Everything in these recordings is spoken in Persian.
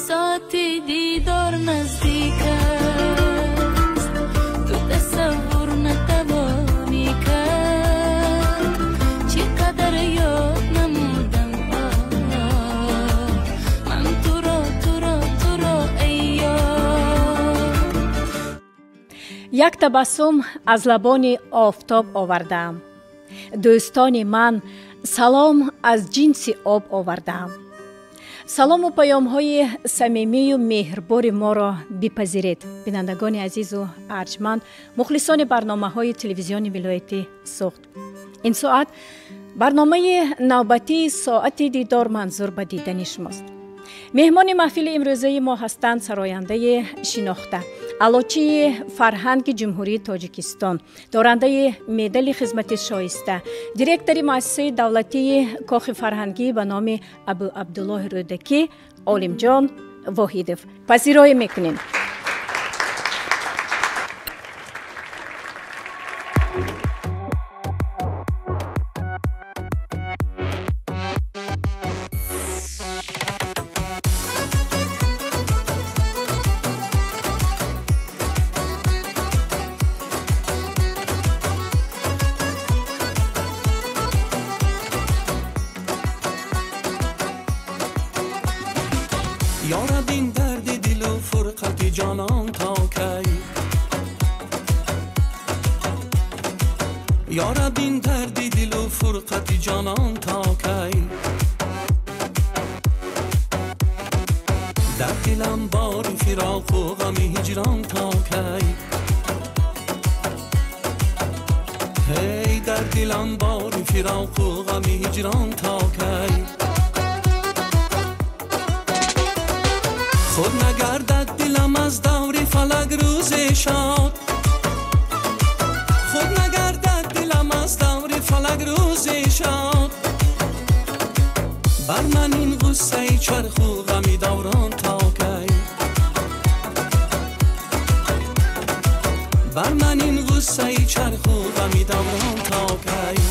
ساعت دیدار نزدیک است، تو تصور نتوانی کرد چقدر یاد نمودم من تو را ای یار. یک تبسم از لبان آفتاب آوردم، دوستان من سلام از جنس آب آوردم. سلام و پیام های صمیمی و مهربان ما را بپذیرید. بینندگان عزیز و ارجمند، مخلصان برنامه های تلویزیون ولایتی سوخت. این ساعت برنامه نوبتی ساعت دیدار منظور به دیدن شماست. مهمان محفل امروزه ما هستند سراینده شناخته، علوچی فرهنگ جمهوری تاجیکستان، دارنده مدال خدمت شایسته، دیرکتور مؤسسه دولتی کاخ فرهنگی به نام ابو عبدالله رودکی، عالم جان واحدوف. پذیرایی میکنیم. یارب این درد دل و فرقت جانان تا کی، یارب این درد دل و فرقت جانان تا کی، در دلم بار فراق و غم هجران تا کی، هی در دلم بار فراق و غم هجران تا کی. خود نگردد دلم از دور فلک روز شاد، خود نگردد دلم از دور فلک روز شاد، بر من این غصه چرخ و غمی دوران تا کی، بر من این غصه چرخ و غمی دوران تا کی.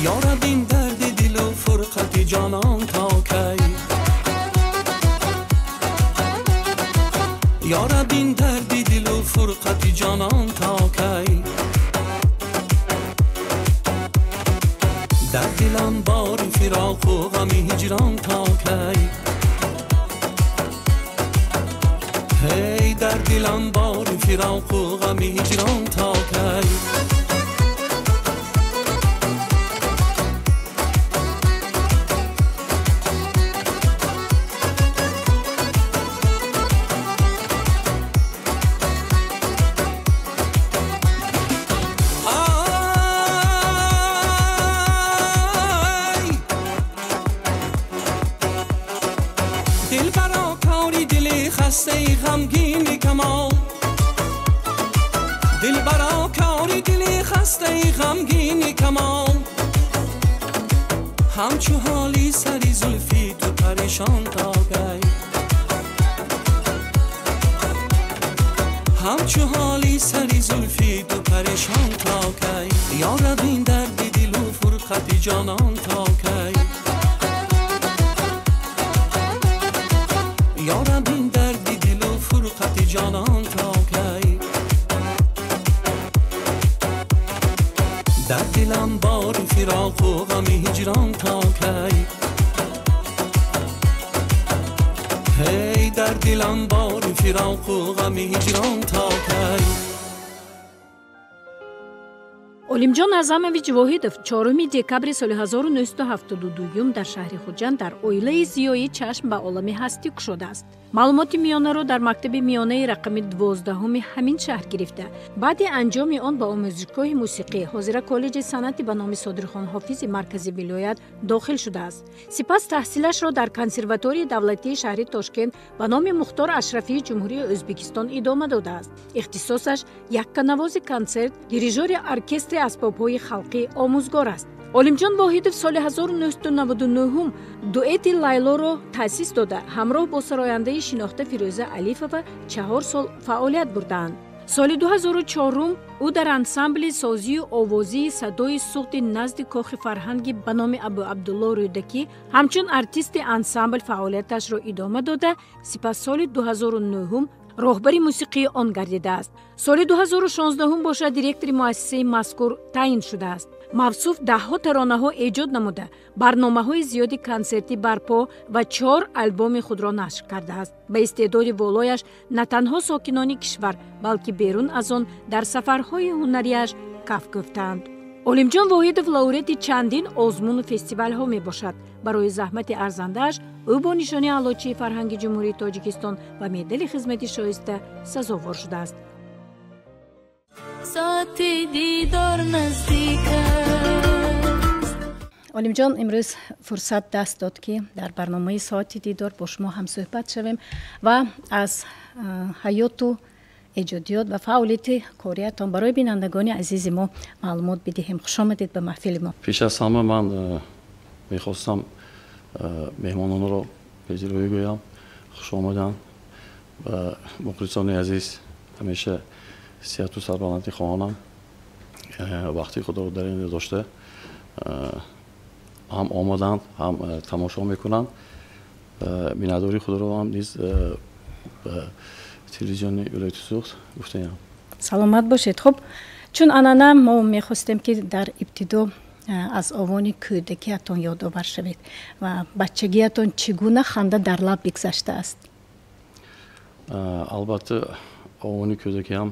یارب این درد دل و فرقت جانان تا کی، یارب این درد دل و فرقت جانان تا کی، در دلم بار فراق و غم هجران تا کی، هی در دلم بار فراق و غم هجران تا کی. خسته غمگین کمان، دل برا کاری دل خسته غمگین کمان، همچو حالی سری زلفی تو پریشان تا کی، همچو حالی سری زلفی تو پریشان تا کی، یارب این درد دل و فرقت جانان تا کی، یارب این درد دل و فرقت جانان تا کی، در دلم بار فراق و غم هجران تا کی، هی در دلم بار فراق و غم هجران تا کی. олимҷон аъзамович воҳидов 4 декабри соли 1972 дар шаҳри хуҷанд дар оилаи зиёӣ чашм ба олами ҳастӣ кушодааст. маълумоти миёнаро дар мактаби миёнаи рақами 12 ҳамин шаҳр гирифта. баъди анҷоми он ба омӯзишгоҳи мусиқӣ ҳозира коллеҷи санъати ба номи Содирхон ҳофизи маркази вилоят дохил шудааст. сипас таҳсилашро дар консерваторияи давлатии шаҳри Тошкент ба номи Мухтор Ашрафии ҷумҳурии Ӯзбекистон идома додааст. ихтисосаш якканавози консерт, дирижёри оркестри асбобҳои халқӣ омӯзгор аст. олимҷон воҳидов соли 1999 дуэти Лайлоро таъсис дода ҳамроҳ бо сарояндаи шинохта Фирӯза Алифова 4 сол фаъолият бурданд. соли 2004 ӯ дар ансамбли созию овозии садои суғди назди кохи фарҳанги ба номи Абу Абдулло Рӯдакӣ ҳамчун артисти ансамбл фаъолияташро идома дода, сипас соли 2009 роҳбари мусиқии он гардидааст. соли 2016 бошад директори муассисаи мазкур таъин шудааст. мавсуф даҳҳо таронаҳо эҷод намуда, барномаҳои зиёди консертӣ барпо ва 4 албоми худро нашр кардааст. ба истеъдоди волояш на танҳо сокинони кишвар, балки берун аз он дар сафарҳои ҳунарияш каф гуфтаанд. олимҷон воҳидов лауреати чандин озмуну фестивалҳо мебошад. барои заҳмати арзандааш ӯ бо нишони аълочии фарҳанги ҷумҳурии Тоҷикистон ва медали хизмати шоиста сазовор шудааст. ساعت دیدار نزدیک است. олимҷон имрӯз фурсат даст дод ки дар барномаи соати дидор бо шумо ҳамсӯҳбат шавем ва аз ҳаёту эҷодиёт ва фаъолияти кориятон барои бинандагони азизи мо маълумот бидиҳем. хушомадед ба маҳфили мо. пеш аз ҳама ман мехостам меҳмононро пезироӣ гӯям. хушомадан ба мухлисони азиз ҳамеша сиҳату сарбаландӣ хоҳонам. вақти худро дар ин дошта ҳам омаданд, ҳам тамошо мекунанд. миннатдории худро ҳам низ ба телевизиони вилояти суғд гуфтаям. саломат бошед. хуб, чун анъана мо мехостем ки дар ибтидо аз овони кӯдакиятон ёдовар шавед ва бачагиятон чӣ гуна ханда дар лаб бигзаштааст? албатта овони кӯдакиам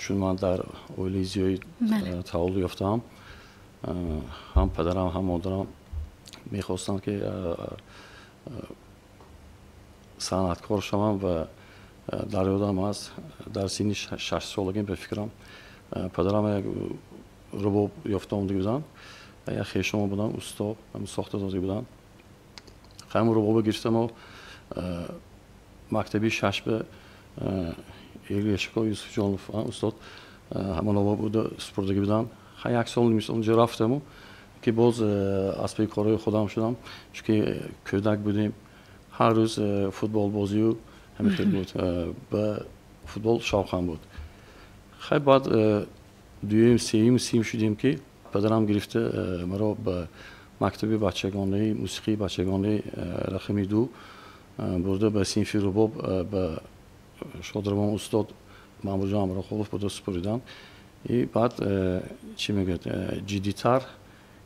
чун ман дар оилаи зиёӣ таваллуд ёфтаам, ҳам падарам ҳам модарам мехостанд ки санъаткор шавам ва дар ёдам аст дар синни 6 солагӣ бефикрам падарам як рубоб ёфта омадаги буданд ва як хешомо буданд устоб сохта додаги буданд. ҳамин рубоба гирифта мо мактаби шашба Ильяшко Юсуфҷонов устод ҳамон оба буда супурдаги буданд. як сол нимис онҷо рафтаму ки боз аспаи кораи худам шудам, чунки кӯдак будем, ҳар рӯз футбол бозию ҳамин хел буд, ба футбол шавқам буд. хай баъд дуюм сеюм шудем ки падарам гирифта маро ба мактаби бачагонаи мусиқии бачагонаи рақами 2 бурда ба синфи рубоб ба шодравон устод Маъмурҷон Амрохолов буда супуриданд. и баъд чӣ мегӯяд ҷиддитар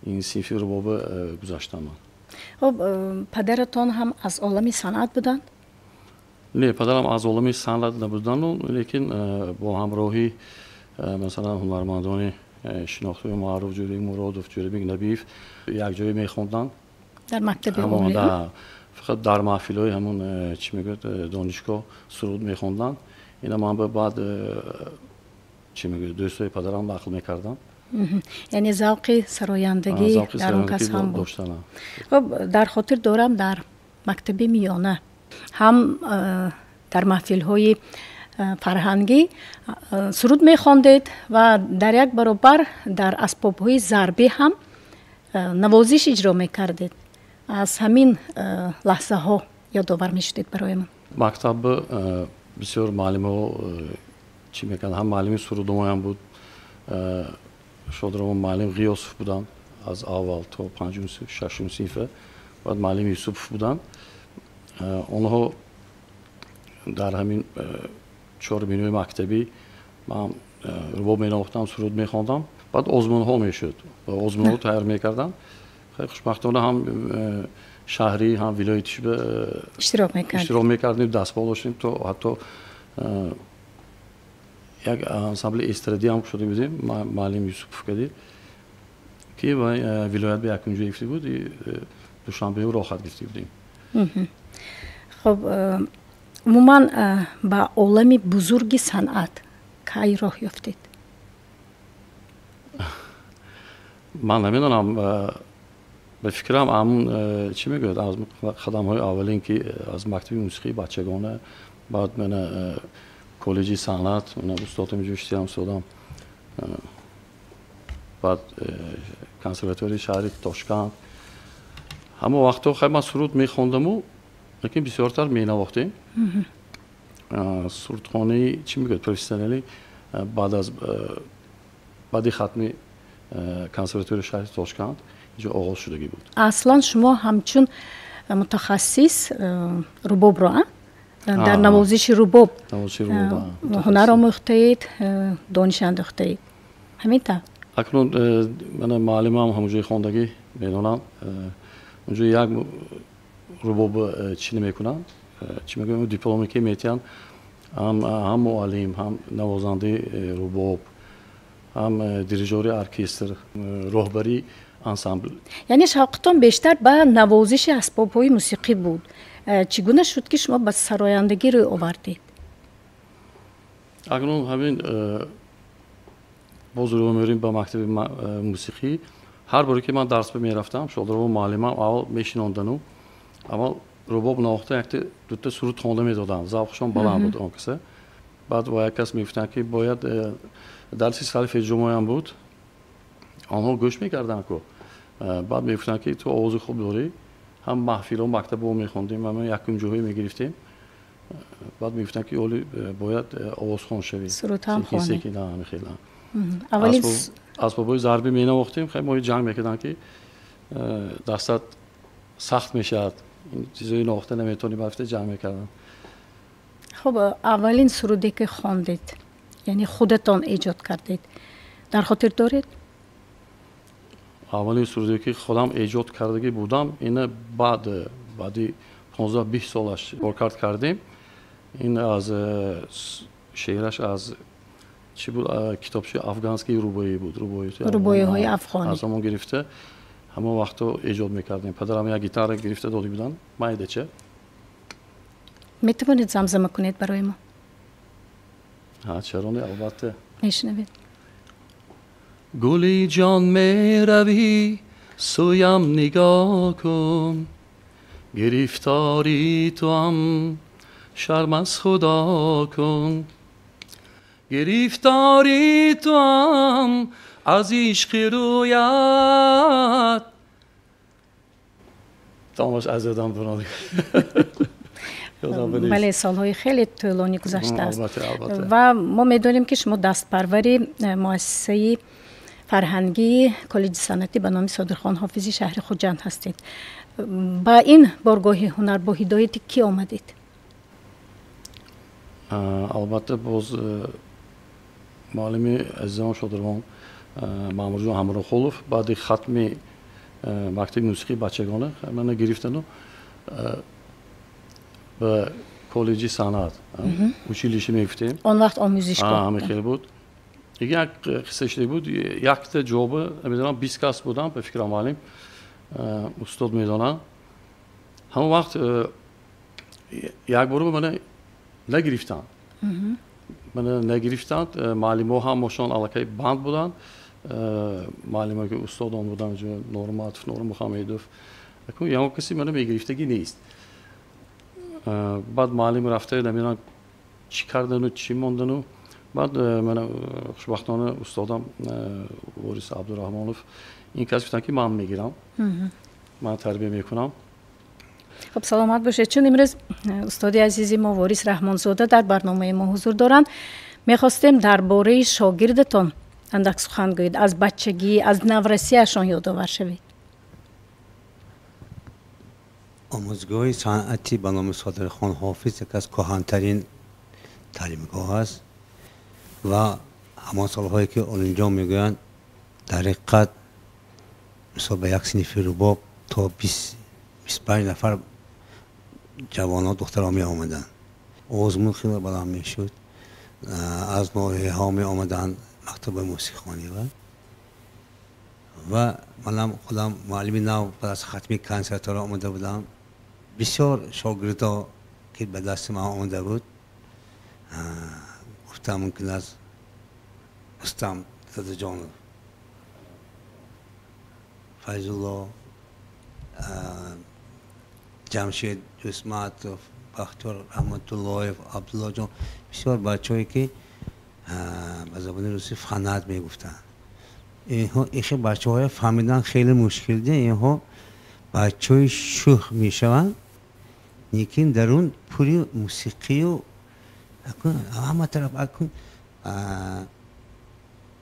ин синфи рубоба гузаштам. хуб, падаратон ҳам аз олами санъат буданд? не, падарам аз олами санъат набуданду, лекин бо ҳамроҳи масалан ҳунармандони шинохтаи маъруф ҷӯрабек Муродов, ҷӯрабек Набиев якҷоя мехонданд. дар мактаби олия фақат дар маҳфилҳои ҳамон чӣ мегӯяд донишгоҳ суруд мехонданд. ина ман баъд чӣ мегӯяд дӯстои падарам нақл мекардам. яъне завқи сарояндагӣ дар он кас ҳам буд. хуб, дар хотир дорам дар мактаби миёна ҳам дар маҳфилҳои фарҳангӣ суруд мехондед ва дар як баробар дар асбобҳои зарбӣ ҳам навозиш иҷро мекардед. аз ҳамин лаҳзаҳо ёдовар мешудед барои ман? мактаб бисёр муалlimҳо чӣ мекарданд, ҳам муаллими сурудномаям буд, шодравон муаллим ғиёсов буданд аз аввал то 5-6 синфа, баъд муаллим Юсупов буданд. онҳо дар ҳамин 4 бинои мактабӣ ман рубоб меновохтам, суруд мехондам, баъд озмунҳо мешуд, озмунҳо тайёр мекардам. хушбахтона ҳам шаҳрӣ ҳам вилояти шуба иштирок мекардем, дастбол доштем то ҳатто یک انسامبل استرادی هم شده بودیم معلم یوسف کدی که ولایت به یکونجا گرفته بود دوشنبه رو راحت گرفته بودیم. خب عموما با عالم بزرگ صنعت کی راه یافتید؟ من نمیدونم به فکرم همون چی میگوید از خدم های اولین که از مکتب موسیقی بچگانه بعد من کالج صنعت من استاد میجوشتی هم سودم بعد کنسرواتوری شهری تاشکند همه وقتا خیلی من سرود میخوندم و لیکن بسیارتر مینواختیم سرودخانه چی میگوید پروفسیونالی بعد ختم کنسرواتوری شهری تاشکند اینجا آغاز شدگی بود. اصلا شما همچون متخصص رباب را در نوازش رباب هنر آموختید، دانش انداختید همین تا؟ اکنون من معلمم همونجای خواندگی میدونم اونجا یک رباب چی نمیکنن چی میگم دیپلمی که میتین هم معلم هم نوازنده رباب هم دیریژور ارکستر راهبری انسامبل. یعنی شوقتان بیشتر به نوازش اسباب‌های موسیقی بود. چگونه شد که شما به سرایندگی روی آوردید؟ اکنون همین باز رو میریم به مکتب موسیقی هر باری که من درس میرفتم شاگرد و معلمم اول میشنوندن اول رباب نواخته یک دو تا سرود خوانده میدادن ذوقشون بالا بود اون کسه بعد با یک کس میگفتن که باید درسی سالف اجرایی هم بود آنها گوش میکردن که بعد میگفتن که تو آواز خوب داری هم محفل و مکتب رو میخوندیم هم یکم جوهی میگرفتیم بعد میگفتن که اولی باید آواز خون شوی سرود هم خوانی نه خیلی اولی اسبابای ضربی می نواختیم خیلی ما جنگ میکردن که دستت سخت میشد این چیزای نواخته نمیتونی بافته جنگ میکردن. خب اولین سرودی که خواندید یعنی خودتان ایجاد کردید در خاطر دارید؟ اولین سرودی که خودم ایجاد کردگی بودم این بعدی 15-20 سالش کار کردیم این از شعرش از چی بود کتابچه افغانسکی روبایی بود روبایی های افغانی از همون گرفته همون وقتا ایجاد میکردیم پدرم یک گیتار گرفته داده بودن مایده چه میتونید زمزمه کنید برای ما؟ چرا نه البته میشنوید. گلی جان میروی سویم نگاه کن گرفتاری تو هم شرم از خدا کن گرفتاری تو هم از عشق رویت تماش از یادم برانه بله سالهای خیلی طولانی گذشته است و ما میدونیم که شما دستپروری مؤسسه فرهنگی کالج صنعتی به نام صادرخان حافظی شهر خوجند هستید. با این بارگاه هنر با هدایت کی آمدید؟ البته باز معلم عزیزم شادروان مامور جان همراه خلوف بعد ختم مکتب موسیقی بچگانه من گرفتن به کالج صنعت училище میفتیم آن وقت آموزشگاه همه خیلی بود یک قصه شده بود یک تا جواب میدونم 20 کس بودم به فکر معلم استاد میدونن همون وقت یک بار من نگرفتن من نگرفتن معلم ها هم ماشان علاقه بند بودن معلم ها که استادان بودن جو نورم عطف نورم حمیدوف یا کسی من میگرفتگی نیست بعد معلم رفته نمیدونم چی کردن و چی موندن و بعد من خوشبختانه استادم وارث عبدالرحمانوف این کس گفتن که من میگیرم من تربیه میکنم. خب سلامت باشید. چون امروز استاد عزیزی ما وارث رحمانزاده در برنامه ما حضور دارند میخواستیم درباره شاگردتان اندک سخن گویید از بچگی از نورسی‌اشان یادآور شوید. آموزگاه صنعتی به نام صادرخان حافظ یک از کهن‌ترین تعلیمگاه است و همان سالهایی که اونجا میگویند در حقیقت مثلا به یک صنف رباب تا 20-25 نفر جوانان دختران می آمدن آزمون خیلی بلند می شد از نوعه ها می آمدن مکتب موسیقی و منم خودم معلمی نو بعد از ختمی کنسرت‌ها آمده بودم. بسیار شاگردا که به دست ما آمده بود گفتم ممکن است استاد رضا جان، فیض الله، جمشید اسمت، بختیار رحمت الله، عبدالله جان، بسیار بچه‌ای که به زبان روسی فنت میگفتن. اینها بچه‌های فهمیدن خیلی مشکل ده. اینها بچه‌های شوخ میشوند لیکن درون پوری موسیقی و همه طرف اکن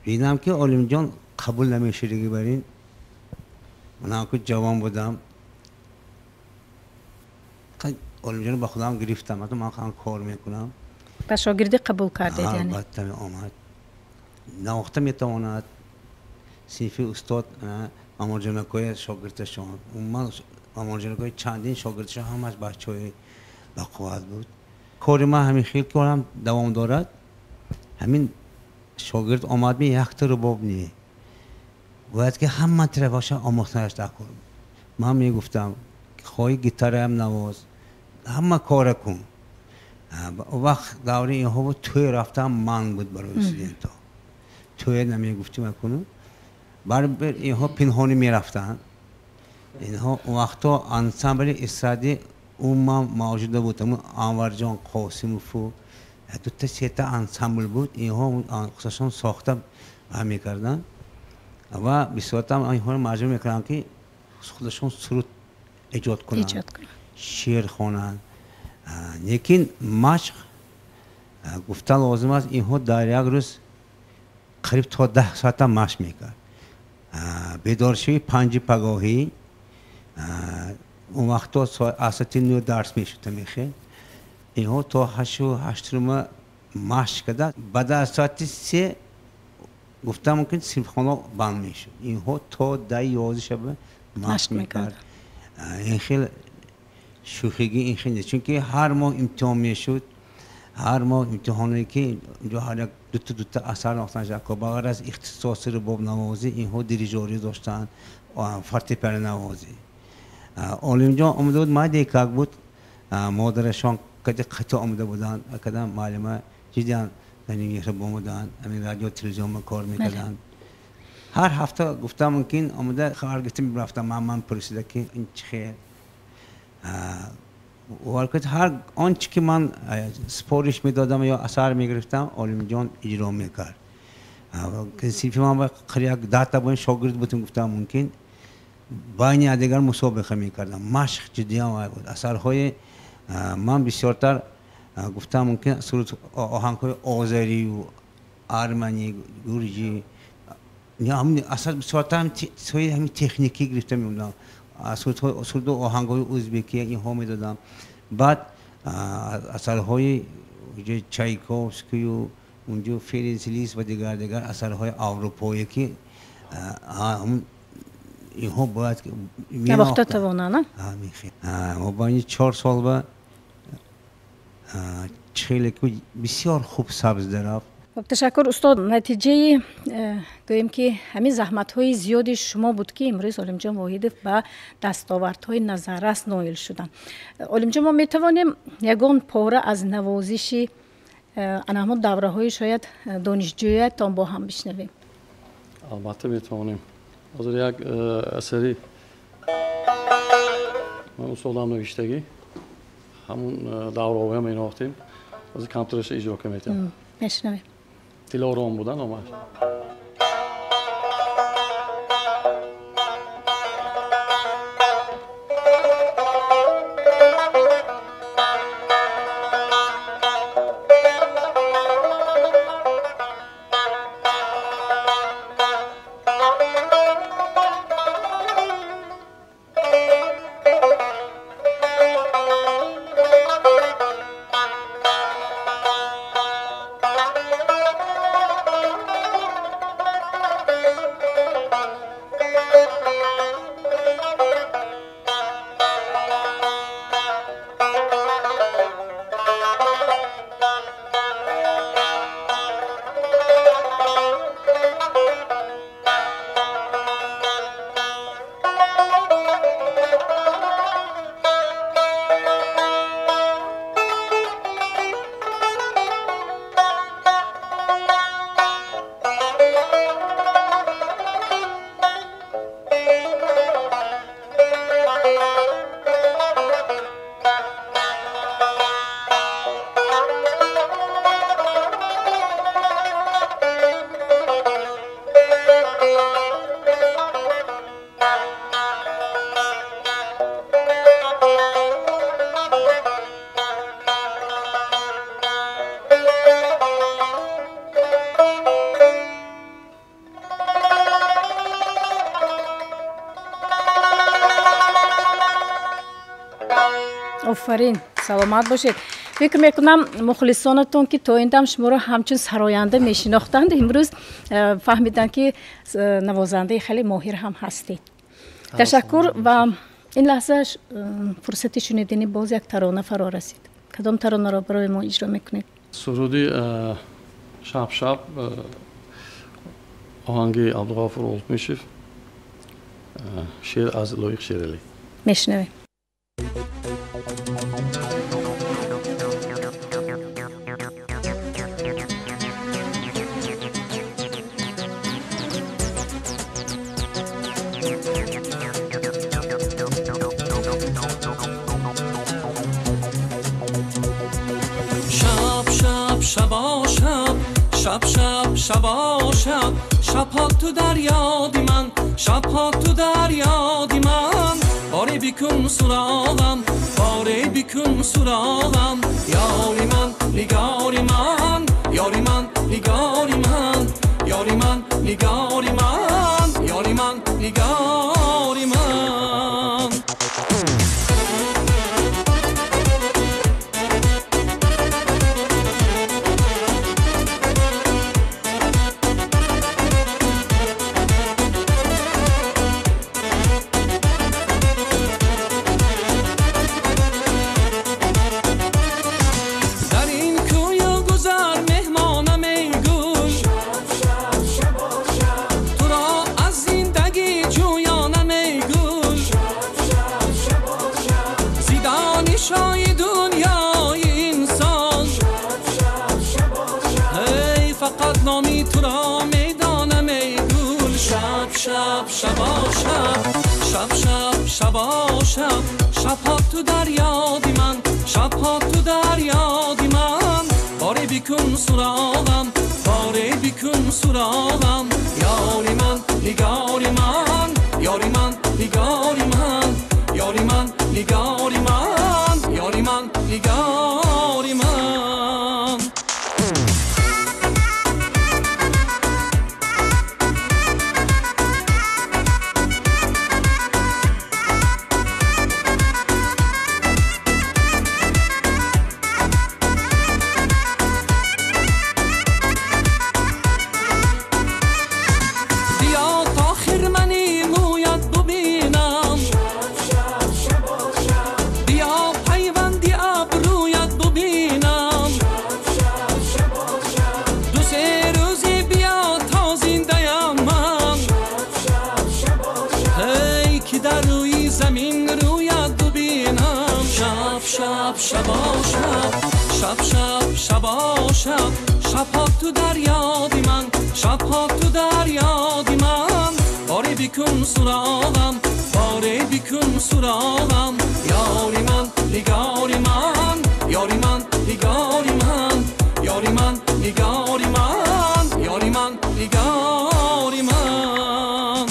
دیدم که عالم جان قبول نمیشه دیگه. برین من که جوان بودم عالم جان با خودم گرفتم، من خودم کار میکنم و شاگردی قبول کردید یعنی؟ البته آمد نواخته میتواند صنف استاد مامان جانکوی شاگردشان من مامان جانکوی چندین شاگردشان همش بچه‌های بقوت بود. کار ما همین خیلی کارم دوام دارد. همین شاگرد آمد می یک تا رباب نیه باید که همه طرفش آموختنش کنم. من میگفتم خواهی گیتار هم نواز، همه کار کن. وقت دوره اینها بود توی رفتم من بود برای سیدنتا توی نمیگفتی میکنم بر اینها پنهانی میرفتن. اینها وقتا انسامبل استرادی اون ما موجود بود. همون انور جان، قاسموف دو تا سه تا انسامبل بود. اینها خصوصا ساخته میکردن و بسیار هم اینها رو مجبور میکردن که خودشون سرود ایجاد کنن، شعر خوانن. لیکن مشق گفتن لازم است. اینها در یک روز قریب تا 10 ساعت مشق میکرد. بیدارشوی 5 پگاهی اون وقتا ساعت 9 درس میشد میشه. اینها تا 8 مشق کرد. بعد از ساعت 3 گفتم ممکن سیمخانه بند میشد. اینها تا 10-11 شب مشق میکرد. این خیلی شوخیگی این خیلی چون که هر ماه امتحان میشد. هر ماه امتحانی که اینجا هر یک دو تا اثر ناختن که بغیر از اختصاص رباب نوازی اینها دیریژوری داشتن و فورتپیانو نوازی. عالم جان آمده بود ما دیگه بود مادرشان کدی قطع آمده بودن کدام معلمه جدیان یعنی رباب بودن همین رادیو تلویزیون کار میکردن. هر هفته گفتم ممکن آمده خبر گرفتم رفتم من پرسیده که این چه خیر وقت هر آنچه که من سپارش میدادم یا اثر میگرفتم عالم جان اجرا میکرد. کسی من قریب داتا با شاگرد بودم گفتم ممکن باینی دیگر مسابقه میکردم. مشق جدی هم بود. اثرهای من بسیارتر گفتم ممکن صورت آهنگ‌های آذری و ارمنی گرجی همین اثر بسیارتر همین تکنیکی گرفته میموندم. صورت آهنگ‌های ازبکی اینها میدادم. بعد اثرهای چایکوفسکی و اونجا فرانس لیست و دیگر اثرهای اروپایی که اینها باید نواخته توانه نه؟ ما با این 4 سال با خیلی بسیار خوب سبز درفت. تشکر استاد. نتیجه گوییم که همین زحمت‌های زیادی شما بود که امروز عالم جان واحدی به دستاوردهای نظررس نائل شدن. عالم جان ما میتوانیم یگان پاره از نوازش همون دوره‌های شاید دانشجویی‌تان با هم بشنویم؟ البته میتوانیم. از یک اثری من استادم نوشتگی همون دوره‌های ما ایناختیم از کمترش اجرا کنیم. میشنویم. دلارام بودن آمد. آفرین سلامت باشید. فکر میکنم مخلصانتون که تا این دم شما رو همچون سراینده میشناختند امروز فهمیدن که نوازنده خیلی ماهر هم هستید. تشکر و این لحظه فرصتی شنیدنی باز یک ترانه فرا رسید. کدام ترانه را برای ما اجرا میکنید؟ سرودی شب شب آهنگ عبدالغفور اولتمیشف، شعر از لایق شیرالی. میشنویم. شب ها تو در یاد من، شب ها تو در یاد من، باری بیکن سراغم، باری بیکن سراغم، یاری من نگاری من، یاری من نگاری من، یاری من نگاری من، یاری من نگاری من. شب ها تو در یادی من، شب ها تو در یادی من، باری بیکن سراغم، باری بیکن سراغم، یاری من نگاری من، یاری من نگاری من، یاری من نگاری من، یاری من نگاری من. شب ها تو در یادی من، شب ها تو در یادی من، باری بیکن سراغم، باری بیکن سراغم، یاری من نگاری من، یاری من نگاری من، یاری من نگاری من، یاری من نگاری من.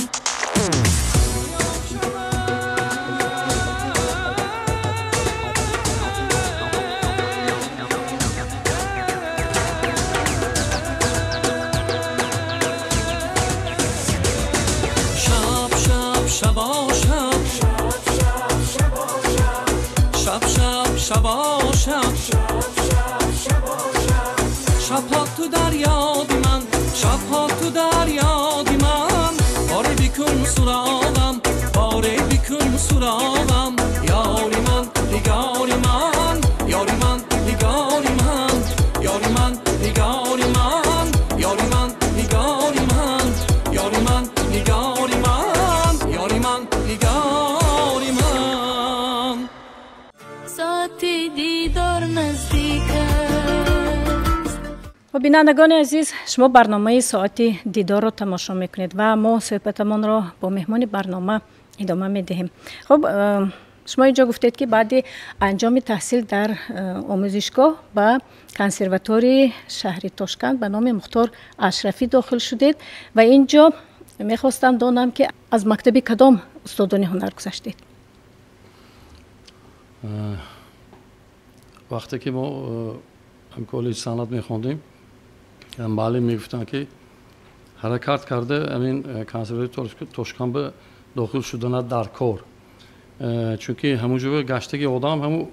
شب ها تو در یادی من، شب ها تو در یادی من، باری بیکن سراغم، باری بیکن سراغم، یاری من نگاری من، یاری من نگاری من، یاری من نگاری من، یاری من نگاری من، یاری من نگاری من، یاری من نگاری من. ساعت دیدار نزدیک است. و بینندگان عزیز، شما برنامه ساعت دیدار را تماشا میکنید و ما صحبتمان را با مهمان برنامه ادامه میدهیم. خب شما اینجا گفتید که بعد انجام تحصیل در آموزشگاه به کنسرواتوری شهر تاشکند به نام مختار اشرفی داخل شدید و اینجا میخواستم دانم که از مکتب کدام استادان هنر گذشتید؟ وقتی که ما کالج صنعت میخوندیم معلم میگفتن که حرکت کرده امین کنسرواتوری تاشکند به داخل شدن در کار، چون که همونجور گشتگی آدم همون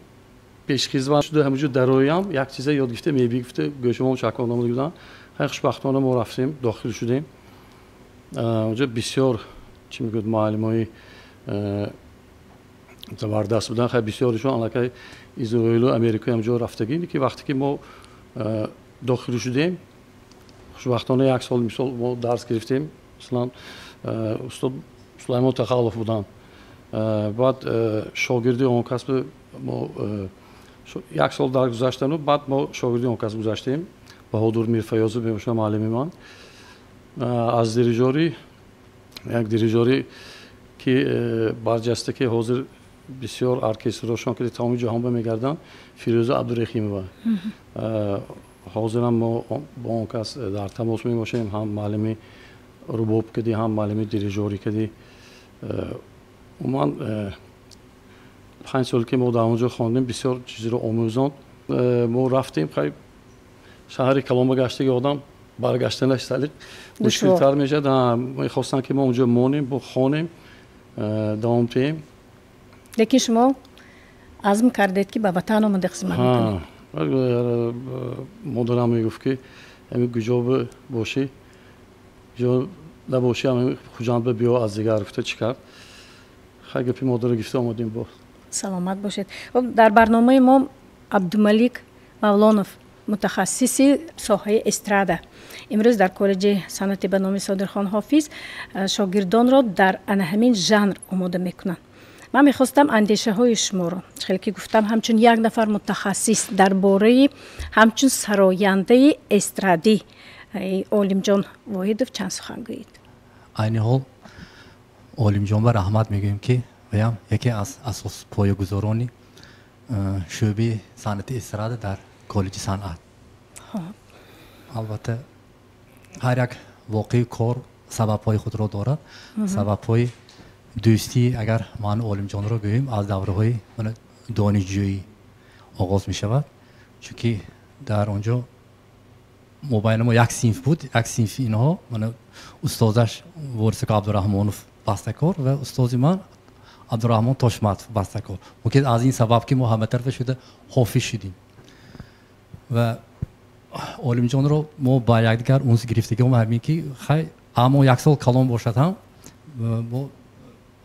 پیشخیزوان شده همونجور در رویام یک چیزی یاد گرفته میبی گفته گوشمون چکاندم بودن خیلی خوشبختانه ما رفتیم داخل شدیم اونجا بسیار چی میگوید معلمای زبردست بودن خیلی بسیارشون الکی اسرائیل و امریکا همونجا رفتگی که وقتی که ما داخل شدیم خوشبختانه یک سال مثال ما درس گرفتیم مثلا استاد سلیمان تخلف بودن بعد شاگردی اون کسب ما یک سال در گذشتن و بعد ما شاگردی اون کسب گذاشتیم بهادر میرفیاضی بهش معلم من از دیریژوری یک دیریژوری که برجسته که حاضر بسیار ارکستراشون که تمام جهان به میگردن فیروزه عبدالرحیم بود حاضرم ما با اون کس در تماس می باشیم هم معلمی رباب کدی هم معلمی دیریژوری کدی من 5 سال که ما در اونجا خواندیم بسیار چیزی رو آموزاند ما رفتیم خیلی شهر کلام گشته آدم برگشتنش سلیق مشکل‌تر میشه میخواستن که ما اونجا مونیم بخوانیم دوام تیم لیکن شما عزم کردید که به وطن آمده خدمت میکنید مادرم میگفت که همین گجاب باشی جو نباشی همین خوجان به بیا از دیگر گفته چی کرد خیلی گفتی مادر گفته آمدیم با سلامت باشید در برنامه ما عبدالملیک مولانوف متخصص ساحه استرادا امروز در کالج صنعت به نام صادرخان حافظ شاگردان را در همین ژانر آماده میکنند من میخواستم اندیشه های شما رو خیلی که گفتم همچون یک نفر متخصص درباره همچون سراینده استرادی عالم جان واحدوف چند سخن گویید عین حال عالم جان بر رحمت میگویم که ویم یکی از اساس پایه‌گذارانی شعبه صنعت استرادا در کالج صنعت البته هر یک واقعی کار سبب‌های خود را دارد سبب‌های دوستی اگر من عالم جان را گوییم از دوره‌های دانشجویی آغاز می شود چون که در آنجا موبایل ما یک صنف بود یک صنف اینها من استادش ورسک عبدالرحمانوف بستکار و استاد من عبدالرحمن تاشمت بستکار ممکن از این سبب که ما همه طرف شده حافظ شدیم و عالم جان رو ما با یکدیگر اونس گرفتگی هم همین که خیلی اما یک سال کلام باشد هم ما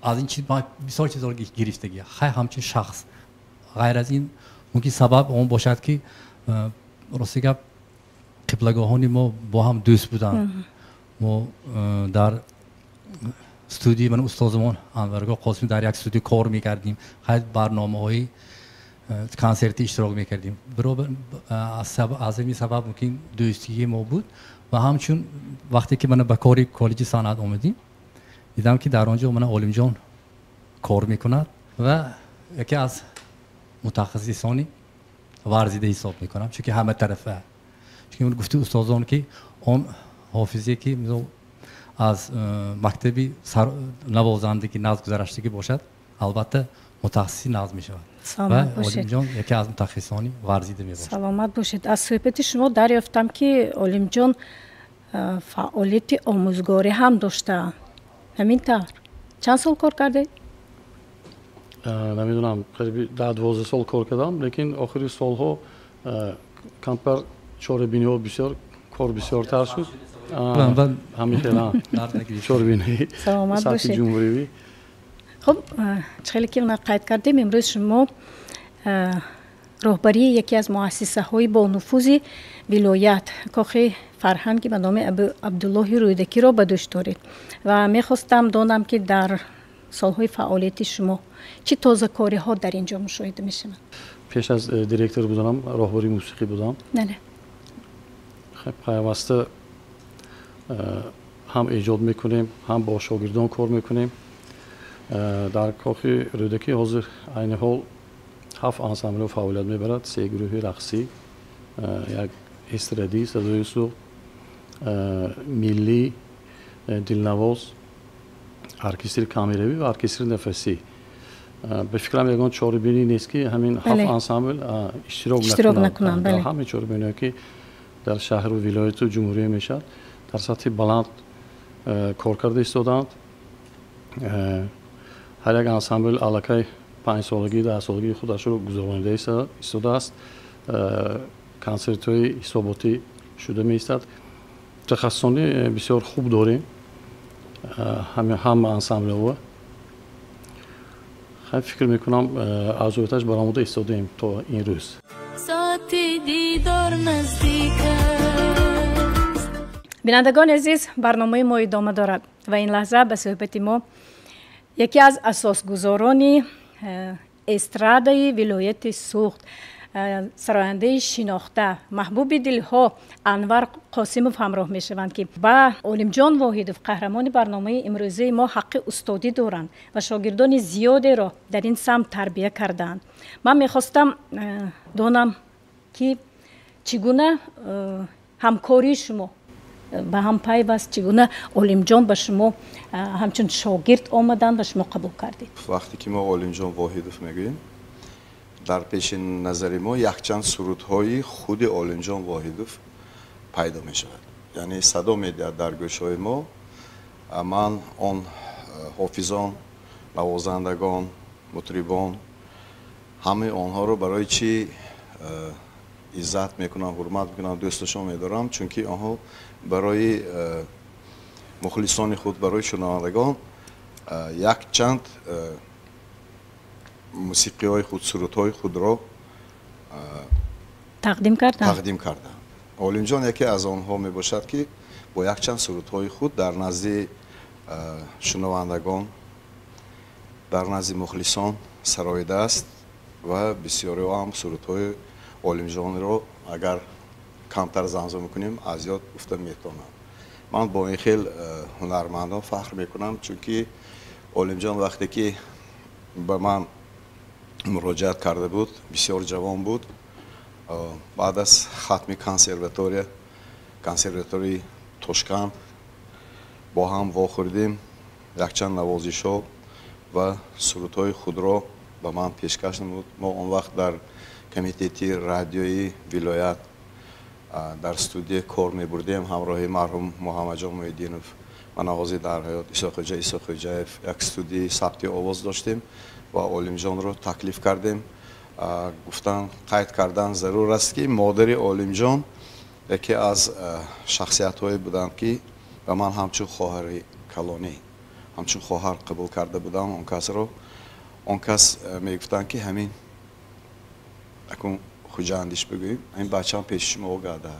از این چیز ما بسیار چیزا گرفتگی خیلی همچین شخص غیر از این ممکن سبب اون باشد که راستی که قبلگاهانی ما با هم دوست بودن ما در استودیو من استادمون انورگاه قاسمی در یک استودیو کار میکردیم خیلی برنامه‌های کنسرتی اشتراک میکردیم برای از این سبب ممکن دوستی ما بود و همچون وقتی که من به کاری کالج صنعت آمدیم دیدم که در آنجا من عالم جان کار میکند و یکی از متخصصانی ورزیده حساب میکنم چون که همه طرفه چون گفته استادان که اون حافظی که از مکتبی نوازندگی نظم گذشتگی باشد البته متخصصی نظم می شود و عالم جان یکی از متخصصانی ورزیده می باشد. سلامت باشید. از صحبت شما دریافتم که عالم جان فعالیت آموزگاری هم داشته. همین طور چند سال کار کرده؟ نمیدونم قریبی 10-12 سال کار کردم لیکن آخری سالها کمتر چاره‌بینی ها بسیار کار بسیار تر شد همین خیلی چاره‌بینی سلامت باشید. جمهوری خب خیلی که من قید کردیم امروز شما راهبری یکی از مؤسسه های با نفوذ ولایت کاخ فرهنگی به نام عبدالله رویدکی را به دوش دارید و میخواستم دانم که در سالهای فعالیت شما چه تازه کاری ها در اینجا مشاهده میشن؟ پیش از دیرکتور بودم راهبری موسیقی بودم. نه خب پیوسته هم ایجاد میکنیم هم با شاگردان کار میکنیم. در کاخ رویدکی حاضر عین حال 7 انسمبل فعالیت میبرد 3 گروه رقصی یک استرادی صدای سوق ملی دلنواز ارکستر کامیروی و ارکستر نفسی به فکرم یگان چاره‌بینی نیست که همین 7 انسمبل اشتراک نکنند در همین چاره‌بینی که در شهر و ولایت و جمهوری میشد در سطح بلند کار کرده ایستادند. هر یک انسمبل علاقه 5 سالگی 10 سالگی خودش رو گذرانیده ایستاده است. کنسرت‌های حساباتی شده می‌ایستد. تخصصانی بسیار خوب داریم، هم انسامبل‌ها. خیلی فکر میکنم آرزویش برآمده ایستادیم تا این روز. ساعت دیدار نزدیک است. بینندگان عزیز، برنامه ما ادامه دارد و این لحظه به صحبت ما یکی از اساسگزاران استرادای ولایت سوخت، سراینده شناخته محبوب دلها انور قاسمов همراه می شوند که با علیم جان واحدов قهرمان برنامه امروزه ما حق استادی دارند و شاگردان زیادی را در این سمت تربیت کردند. من میخواستم دانم که چگونه همکاری شما به هم پیوست، چگونه علیم جان به شما همچون شاگرد آمدند و شما قبول کردید؟ وقتی که ما علیم جان واحدов میگوییم، در پیش نظر ما یکچند سرودهای خود علیم جان واحدов پیدا می شود. یعنی صدا میدهد در گوشهای ما. من آن حافظان، نوازندگان، مطربان، همه آنها رو برای چی عزت میکنم، حرمت میکنم، دوستشان میدارم، چون که آنها برای مخلصان خود، برای شنوندگان یک چند موسیقی های خود، سرود های خود را تقدیم کردن. علیم جان یکی از آنها می باشد که با یک چند سرود های خود در نزد شنوندگان، در نزد مخلصان سرایده است و بسیاری هم سرود های علیم جان را اگر کمتر زمزمه میکنیم از یاد گفته میتونم. من با این خیلی هنرمندان فخر میکنم، چون که علیم جان وقتی که به من مراجعت کرده بود بسیار جوان بود. بعد از ختم کنسرواتوری توشکان با هم واخوردیم، یک چند نوازش ها و سرودهای خود را به من پیشکش نمود. ما اون وقت در کمیته رادیویی ولایت در استودیو کار می‌بردیم همراه مرحوم محمد جان محیدینov و نوازی در حیات ایسا خوجایف. یک استودیو ثبت آواز داشتیم و علیم جان رو تکلیف کردیم. گفتن قید کردن ضرور است که مادر علیم جان یکی از شخصیت‌های بودند که و من همچون خواهر کلانی، همچون خواهر قبول کرده بودم اون کس رو. اون کس میگفتن که همین اکن خوجا اندیش بگوییم، این بچه هم پیش شما آگرده،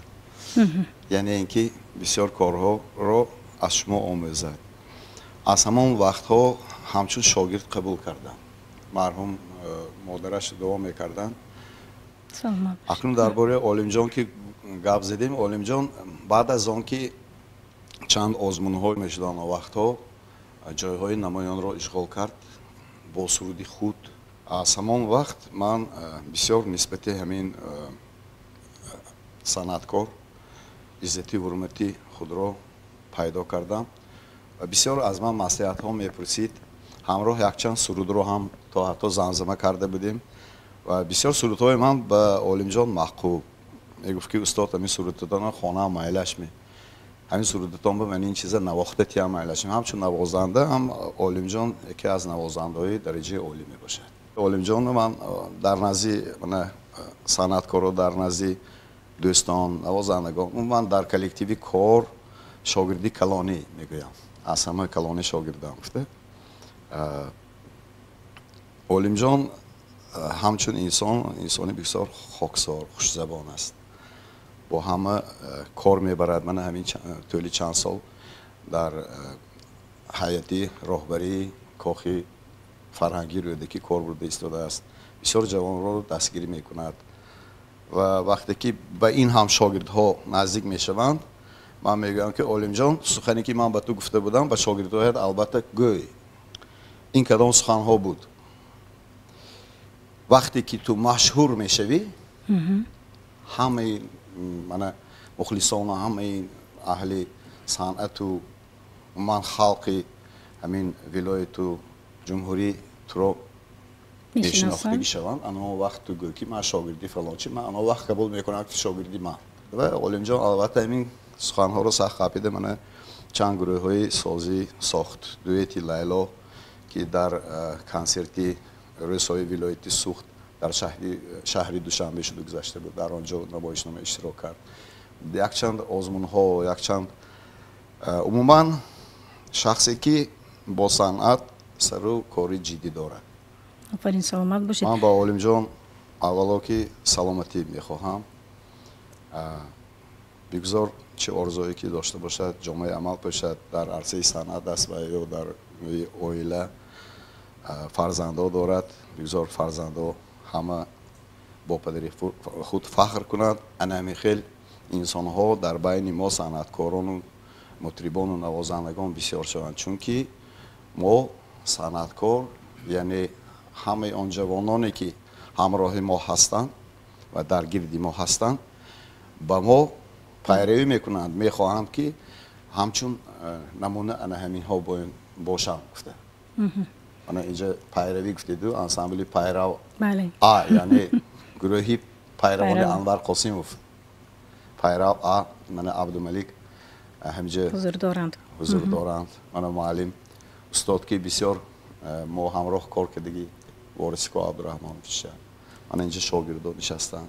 یعنی اینکه بسیار کارها رو از شما آموزد. از همان وقتها همچون شاگرد قبول کردم. مرحوم مادرش دعا میکردن. اکنون درباره علیم جان که گپ زدیم، علیم جان بعد از آن که چند آزمون‌های میشدن وقتها جایهای نمایان را اشغال کرد با سرودی خود. از همان وقت من بسیار نسبت همین صنعتکار عزتی و حرمتی خود را پیدا کردم و بسیار از من مصلحت ها میپرسید. همراه یک چند سرود رو هم تا حتی زمزمه کرده بودیم و بسیار سرودهای من به علیم جان محبوب. میگفت که استاد همین سرودتان خانه هم مایلش می، همین سرودتان به من این چیزا نواخته هم مایلش می. همچون نوازنده هم علیم جان یکی از نوازنده های درجه عالی می باشد. علیم جان من در نزد من صنعتکارا، در نزد دوستان نوازندگان، من در کلکتیوی کار شاگردی کلانی میگویم، از همه کلانی شاگردم گفته. علیم جان همچون انسانی بسیار خاکسار، خوش زبان است، با همه کار میبرد. من همین طولی چند سال در هیئت راهبری کاخ فرهنگی رودکی کار برده ایستاده است. بسیار جوان را دستگیری میکند و وقتی که به این هم شاگردها نزدیک میشوند من میگویم که علیم جان سخنی که من به تو گفته بودم به شاگردهایت البته گوی. این کدام سخن ها بود؟ وقتی که تو مشهور میشوی همه من مخلصان، همه اهل صنعت و من خلق همین ولایت و جمهوری تو رو میشناختگی شوند. انا وقت تو گوی که من شاگردی فلان چی، من انا وقت قبول میکنم که شاگردی من. و علیم جان البته همین سخن ها رو سخت قاپیده. من چند گروه های سازی ساخت. دویتی لیلا که در کنسرتی روزهای ولایتی سوخت در شهری دوشنبه شده گذشته بود، در آنجا نمایشنامه اشتراک کرد. یک چند آزمون ها، یک چند عموما شخصی که با صنعت سر و کاری جدی دارد. آفرین، سلامت باشید. من با عالم جان اولا که سلامتی میخواهم، بگذار چه آرزویی که داشته باشد جامعه عمل باشد در عرصه صنعت دست و یا در اویله فرزنده دارد، بگذار فرزنده همه با پدری خود فخر کنند. انمی خیل انسان ها در بین ما صنعتکاران و مطربان و نوازندگان بسیار شوند، چون که ما صنعتکار یعنی همه آن جوانانی که همراه ما هستند و در گرد ما هستند با ما پیروی میکنند، میخواهند که همچون نمونه همین ها باشند. گفته انا اینجا پیروی گفته دو انسامبلی پیرو، بله، یعنی گروهی پیروان انور قاسموف، پیرو من عبدالملک همینجا حضور دارند. من معلم استاد که بسیار ما همراه کار کردگی وارثی عبدالرحمن پیشه، من اینجا شاگردان نشستم.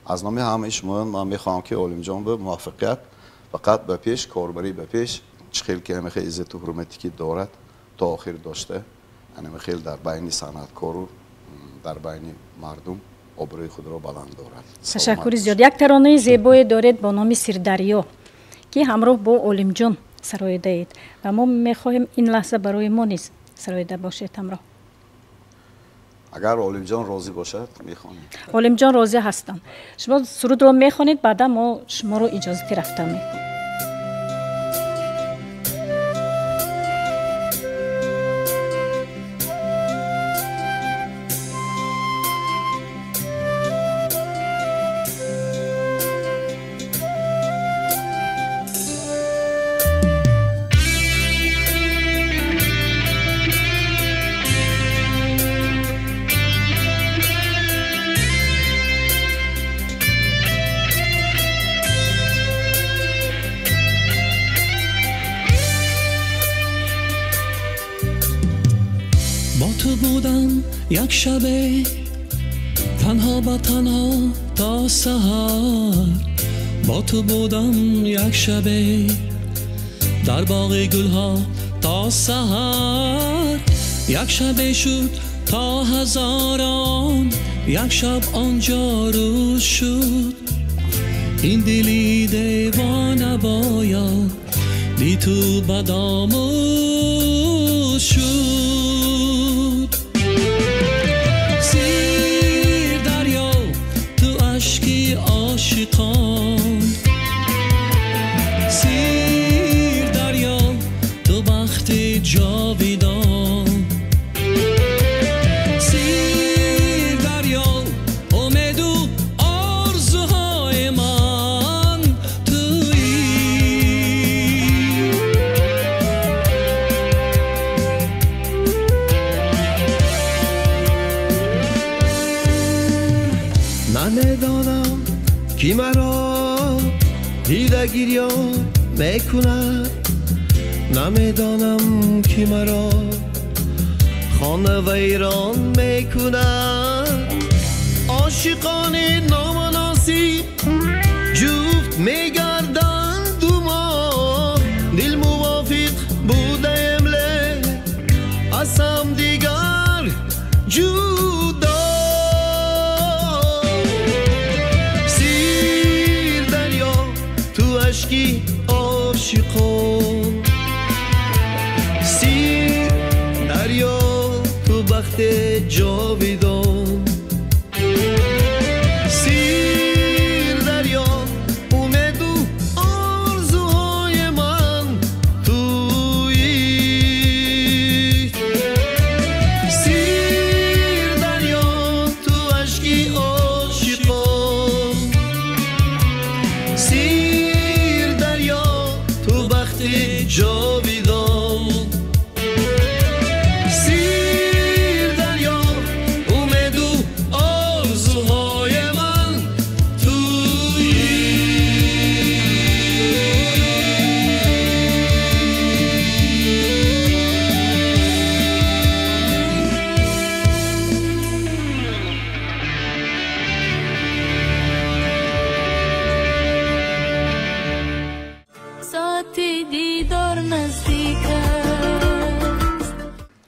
از نام همه شما من میخوام که عالم جان به موفقیت فقط به پیش، کاربری به پیش، چخیل که همه خیلی عزت و حرمتی که دارد تا آخر داشته، همه خیلی در بین صنعتکار و در بین مردم آبروی خود را بلند دارد. تشکر زیاد. یک ترانه زیبایی دارید با نام سیردریا که همراه با عالم جان سراییده اید و ما میخواهیم این لحظه برای ما نیز سراییده باشید همراه. اگر عالم جان راضی باشد میخوانیم. عالم جان راضی هستند. شما سرود رو میخوانید، بعدا ما شما رو اجازه رفتن میکنیم. یک شب تنها با تنها تا سحر، با تو بودم یک شب در باغ گلها تا سحر. یک شب شد تا هزاران، یک شب آنجا روز شد. این دلی دیوانه باید بی تو بدآموز شد. عاشقان سیر دریا تو بخت جاویدان، سیر دریا امید و آرزوهای من تویی. نمیدانم کی مرا دیده گریان میکند، نمیدانم کی مرا خانه ویران میکند. عاشقان نامناسی جفت میگردند دو ما، دل موافق بوده امله از هم دیگر جدا. عشقی عاشقان سیر دریا تو بخت جاویدان، سیر دریا امید و آرزوهای من تویی. سیر دریا تو عشقی عاشقان جاویدان، سیر دریا امید و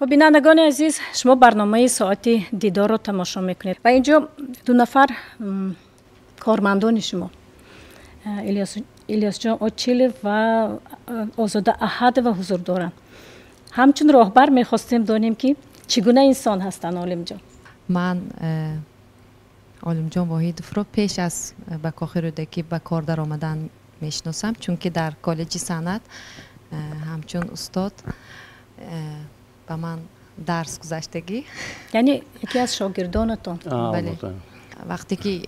و بینندگان عزیز، شما برنامه ساعتی دیدار رو تماشا میکنید و اینجا دو نفر کارمندان شما، الیاس جان اوچیل و آزاده احد و حضور دارن. همچون راهبر میخواستیم دانیم که چگونه انسان هستن عالم جان. من عالم جان واحدوف رو پیش از به کاخیرودکی به کار در آمدن میشناسم، چون که در کالج صنعت همچون استاد به من درس گذاشتگی. یعنی یکی از شاگردانتون؟ بله. وقتی که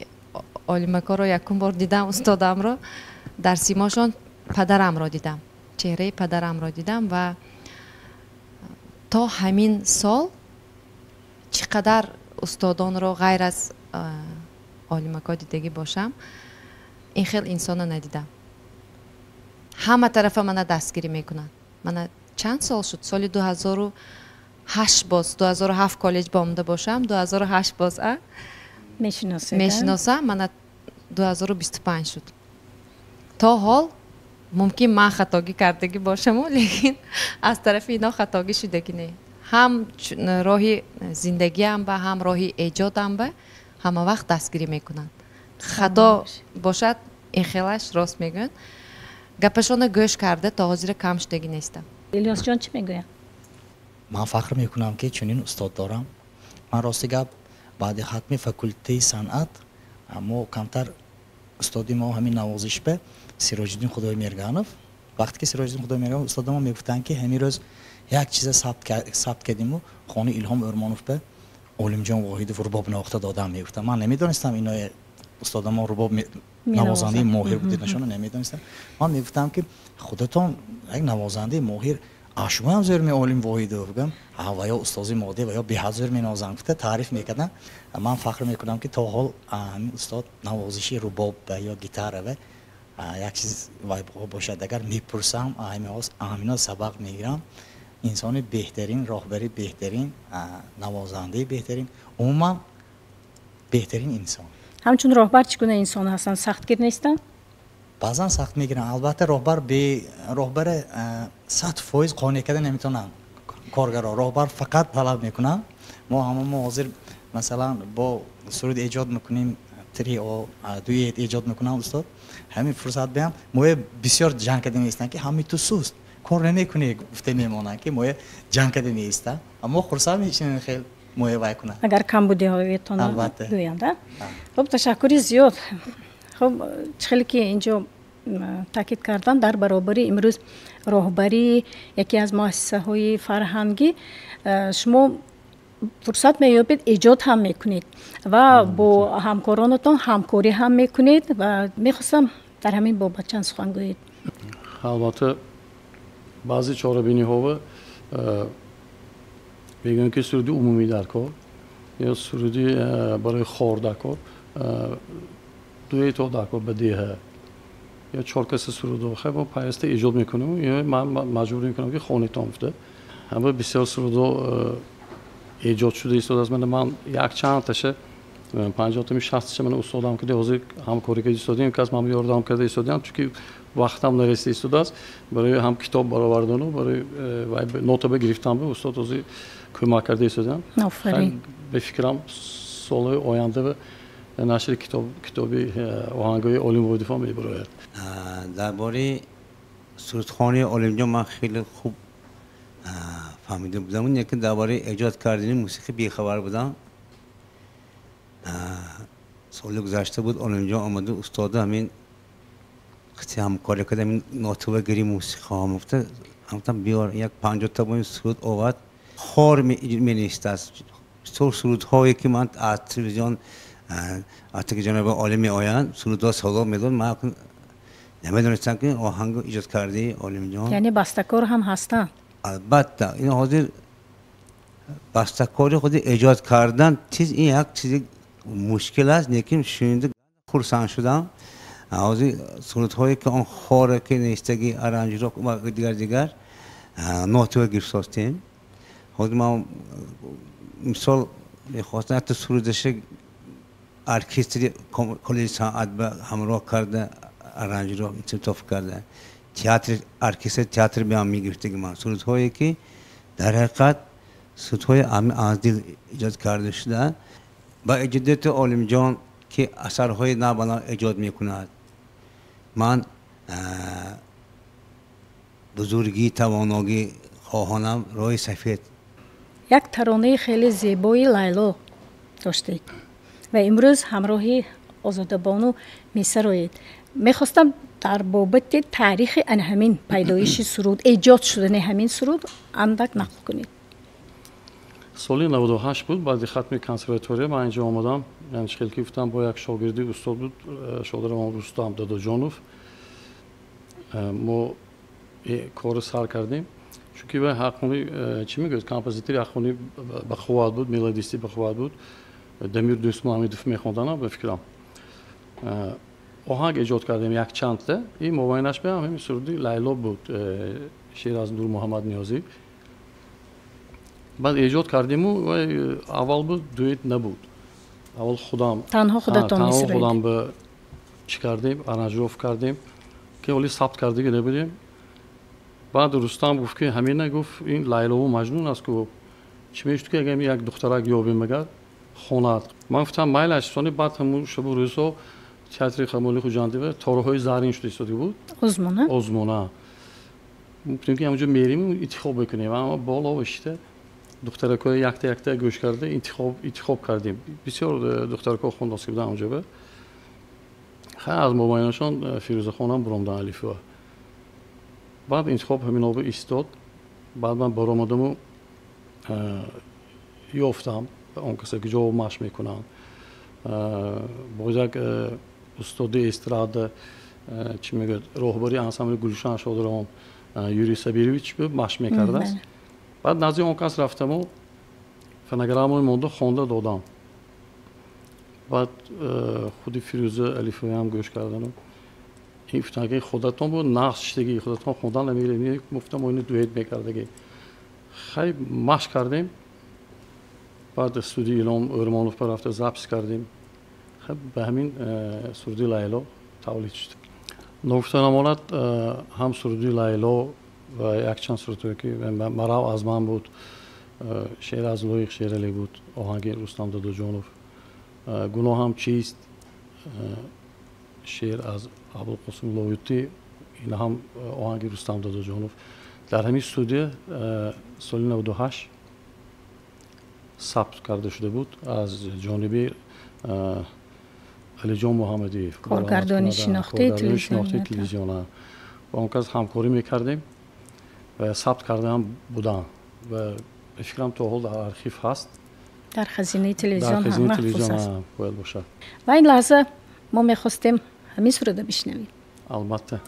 عالمکا رو یکم بار دیدم، استادم رو در سیماشون پدرم را دیدم، چهره پدرم را دیدم و تا همین سال چقدر استادان رو غیر از عالمکا دیدگی باشم، این خیلی انسان رو ندیدم. همه طرف من دستگیری میکنن. من چند سال شد؟ سال 2008 باز 2007 کالج بامده باشم، 2008 باز میشناسم. من 2025 شد. تا حال ممکن من خطاگی کردگی باشم، لیکن از طرف اینا خطاگی شدگی نه. هم راهی زندگی هم به هم راهی ایجاد هم به همه وقت دستگیری میکنن. خطا باشد این خیلش راست میگن. گپشون گوش کرده تا حاضر کم شدگی نیستم. الیاس جان چی میگوید؟ من فخر میکنم که چنین استاد دارم. من راستی گپ بعد ختم فکولته صنعت اما کمتر استادی ما همین نوازش به سراج الدین خدای میرگانов. وقتی که سراج الدین خدای میرگانov استاد ما میگفتن که همین روز یک چیز ثبت کردیم و خانه الهام ارمانوف به عالم جان واحدوف رباب نواخته دادم میگفتم. من نمیدونستم اینا استاد ما رباب نوازنده ماهر بودید، نشون نمیدونستم. من میگفتم که خودتون یک نوازنده ماهر اشما هم زیر می عالم واحدوف بگم و یا استاد ماده و یا به حاضر می نوازن گفته تعریف میکردن. من فخر میکنم که تا حال استاد نوازشی رباب یا گیتار و یک چیز باشد اگر میپرسم همینا سبق میگیرم. انسان بهترین، راهبری بهترین، نوازنده بهترین، عموما بهترین انسان. همچون راهبر چگونه انسان هستن؟ سختگیر نیستن؟ بعضا سخت میگیرن. البته راهبر به راهبر 100% قانع کردن نمیتونن. کارگرا راهبر فقط طلب میکنن. ما حاضر مثلا با سرود ایجاد میکنیم، تری او دویت ایجاد میکنم استاد، همین فرصت بیام ما بسیار جنگ کردن نیستن که همین تو سوست کار نمیکنه گفته میمونن که ما جنگ کردن نیستن، اما خرسا میشین خیلی موی وای کنن اگر کم بودی هایتون دویند. خب تشکری زیاد. خب خیلی که اینجا تاکید کردن در برابری امروز راهبری یکی از مؤسسه های فرهنگی شما فرصت میابید ایجاد هم میکنید و با همکارانتان همکاری هم میکنید و میخواستم در همین بابت چند سخن گویید. البته بعضی چاره‌بینی ها میگن که سرودی عمومی در کار یا سرودی برای خار در کار دویت در کار بدیه یا چهار کس سرود رو خیلی با پیسته ایجاد میکنم یا من مجبور میکنم که خانه تامفته همه بسیار سرود ایجاد شده است از من یک چند تاشه 50 تا 60 تا من استادم که حاضر همکاری که استادیم که از من یاردم کرده استادم چون که وقتم نرسید استاد است برای هم کتاب برآوردن و برای نوت بگرفتن به استاد حاضر کمک کرده استادم. آفرین. به فکرم سال آینده به نشر کتابی آهنگای عالم واحدوف میبره. درباره سرودخوانی عالم جان من خیلی خوب فهمیده بودم. اون یکی درباره ایجاد کردن موسیقی بیخبر بودم. سال گذشته بود عالم جان آمده استاد همین خیلی همکاری کردم این نوتو گری موسیقی ها مفته همتم بیار یک 50 تا با این سرود آورد خار می نیست است سرود هایی که من از تلویزیون وقتی که جناب عالمی آیند سرودها سالا میدون من نمیدونستم که آهنگ ایجاد کرده عالم جان. یعنی بسته‌کار هم هستن؟ البته این حاضر بسته‌کاری خود ایجاد کردن چیز این یک چیز مشکل است لیکن شنیده خرسند شدم. حاضر سرودهایی که آن خاره که نیستگی ارنجرا و دیگر نوتو گرفتیم. حاضر ما مثال میخواستم حتی سرودش ارکستری کلی صنعت به همراه کرده ارنجرا انتخاب کرده تئاتر ارکستر تئاتر به هم میگرفته که من سرودهایی که در حقیقت سطوح از دل ایجاد کرده شده با اجادت عالم جان که اثرهای نابنا ایجاد میکند. من بزرگی توانایی خواهانم روی سفید. یک ترانه خیلی زیبای لیلا داشتید و امروز همراهی آزاده بانو میسرایید. میخواستم در بابت تاریخ همین پیدایش سرود، ایجاد شدن همین سرود اندک نقل کنید. سالی 98 بود، بعد ختم کنسرواتوری من اینجا آمدم. یعنی خیلی گفتم با یک شاگردی استاد بود، شاگرد ما رستم داداجانوف. ما کار سر کردیم. چونکه به حقونی چی میگه کامپوزیتور حقونی بخواد بود، ملودیستی بخواد بود. دمیر دوست محمدوف میخوندن به فکرم. آهنگ ایجاد کردیم یک چند تا. این مبینش به همین سرودی لیلا بود، شعر از نور محمد نیازی. بعد ایجاد کردیم و اول بود دویت نبود. اول خودم تنها خودتون میسرید. تنها خودم به چی کردیم، آرنجروف کردیم که ولی ثبت کرده که نبودیم. بعد رستم گفت که همینه، گفت این لیلا و مجنون است که چی میشه که اگه یک دخترک یابیم مگر خونات. من گفتم مایل اشتانی. بعد همون شب و روزا تئاتر خمولی خو جان دیو تاروهای زرین شده استودیو بود. ازمونه ممکنه که همونجا میریم انتخاب بکنیم، اما بالا وشته دخترکای یک تا گوش کرده انتخاب کردیم. بسیار دخترکا خونداس که بودن اونجا به خیلی از مبینشان فیروزه خانم برامدن علیفه. بعد انتخاب همین آب ایستاد. بعد من برآمدم و یافتم اون کسی که جواب ماش میکنن. با یک استاد استراد چی میگه راهبری انسامبل گلشن شادرام یوری سبیرویچ به ماش میکرده است. بعد نزدیک اون کس رفتم و فنگرامون مونده خونده دادم. بعد خودی فیروزه علیفه هم گوش کردن و این فتنگی خودتون بود نقش شدگی خودتون خوندن نمیره. گفتم اینو دویت میکردگی خیلی ماش کردیم. بعد استودیو ایلام ارمانوف پر رفته ضبط کردیم. خب به همین سرودی لیلا تولید شد. نوفتن امانت هم سرودی لیلا و یک چند سرودی که مرا از من بود، شعر از لویق شعر علی بود، آهنگ رستم داداجانوف. گناه هم چیست شعر از ابوالقاسم لویوتی، این هم آهنگ رستم داداجانوف. در همین استودیو سال 98 ثبت کرده شده بود از جانب علی جان محمدی، کارگردانی شناخته تلویزیون. با اون کس همکاری میکردیم و ثبت کرده هم بودن و فکرم تا حال در آرشیو هست، در خزینه تلویزیون هم محفوظ است. باید باشه. و این لحظه ما میخواستیم همین سروده بشنویم. البته.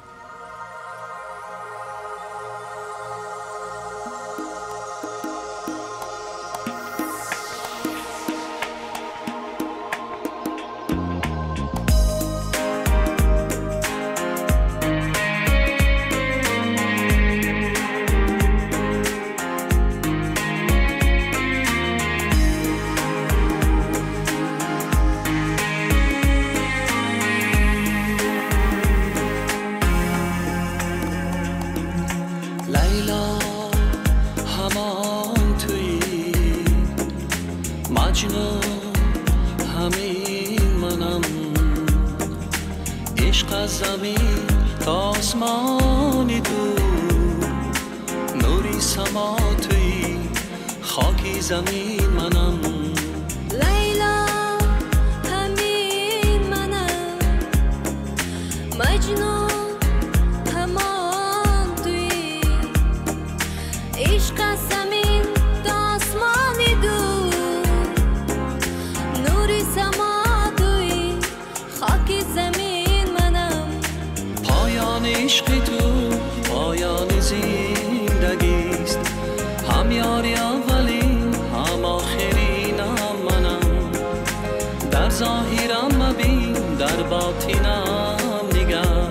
ظاهرم مبین در باطنم نگر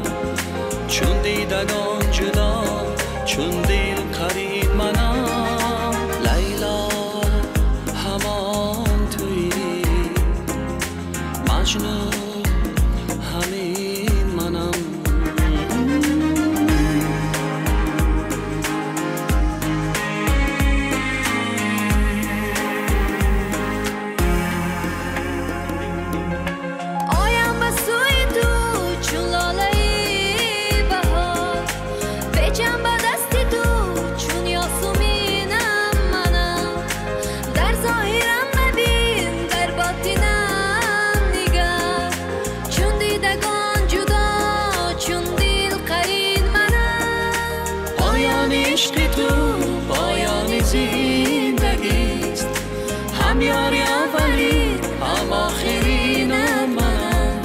هم یاری اولی هم آخرینم منم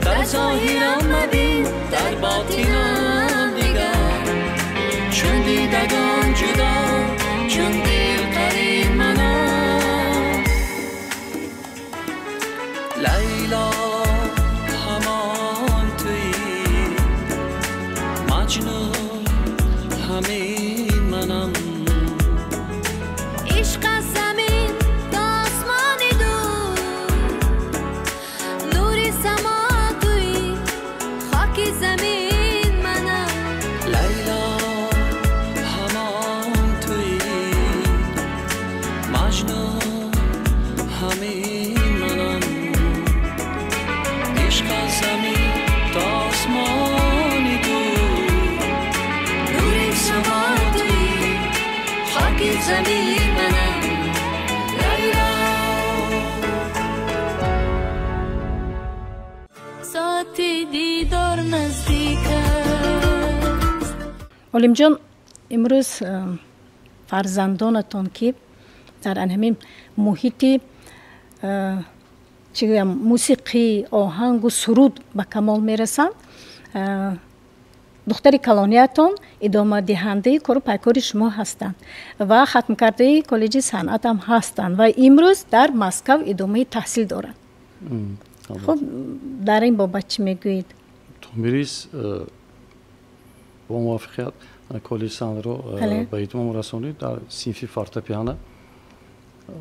در ظاهرم مبین در باطنم دیگر چون دیدگان جدا چون دل قرین منم لیلا همان تویی مجنون همین منم عشق از زمین تا آسمان دور نور سما توی خاک زمین منم لیلا همان توی مجنون همین منم عشق از زمین تا آسمان دور نور سما توی خاک زمین منم لیلا ساعت دیدار نزدیک است олим ҷон имрӯз фарзандонатон ки дар ҳамин муҳити чӣ гӯям мусиқӣ оҳангу суруд ба камол мерасанд духтари калониятон идомадиҳандаи кору пайкори шумо ҳастанд ва хатмкардаи коллеҷи санъат ҳам ҳастанд ва имрӯз дар Москав идомаи таҳсил доранд. хуб дар ин бобат чӣ мегӯед? томирис бо мувофиқият коллеҷи санъатро ба итмом расонид дар синфи фортепиано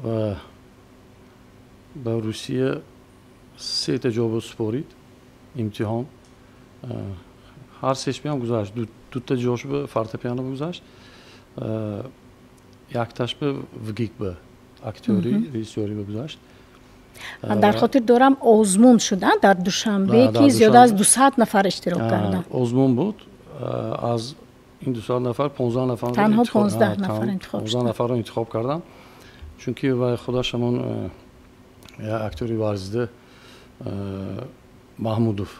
ва ба русия 3 таҷоба супорид имтиҳон ҳар сешбиам гузашт дута ҷош ба фортепиано гузашт якташ ба вгик ба актёрӣ режиссёрӣ ба гузашт дар хотир дорам озмун шуданд дар душанбе ки зиёда аз 200 нафар иштирок карданд. озмун буд аз ин 200 нафар 15 нафар танҳо 15 нафар интихоб шуд. 15 нафарро интихоб кардам чунки вай худаш ҳамон актёри варзида маҳмудов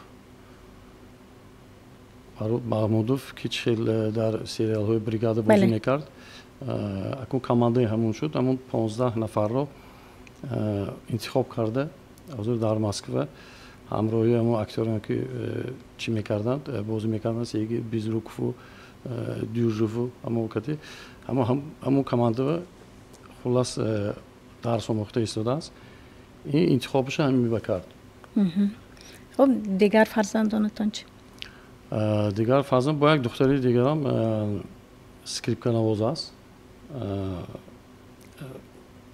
маҳмудов ки хел дар сериалҳои бригада бозӣ мекард акун командаи ҳамон шуд ҳамон 15 нафарро интихоб карда ҳозир дар Москва ҳамроҳи ҳамон актёрон ки чӣ мекарданд бозӣ мекарданд Сергей Безрукову Дюжеву ҳамон ҳамон команда хулас дарс омӯхта истодааст ин интихобаша ҳамин ба кард. хуб дигар фарзандонатон чӣ? дигар фарзанд бо як духтари дигарам скрипканавоз аст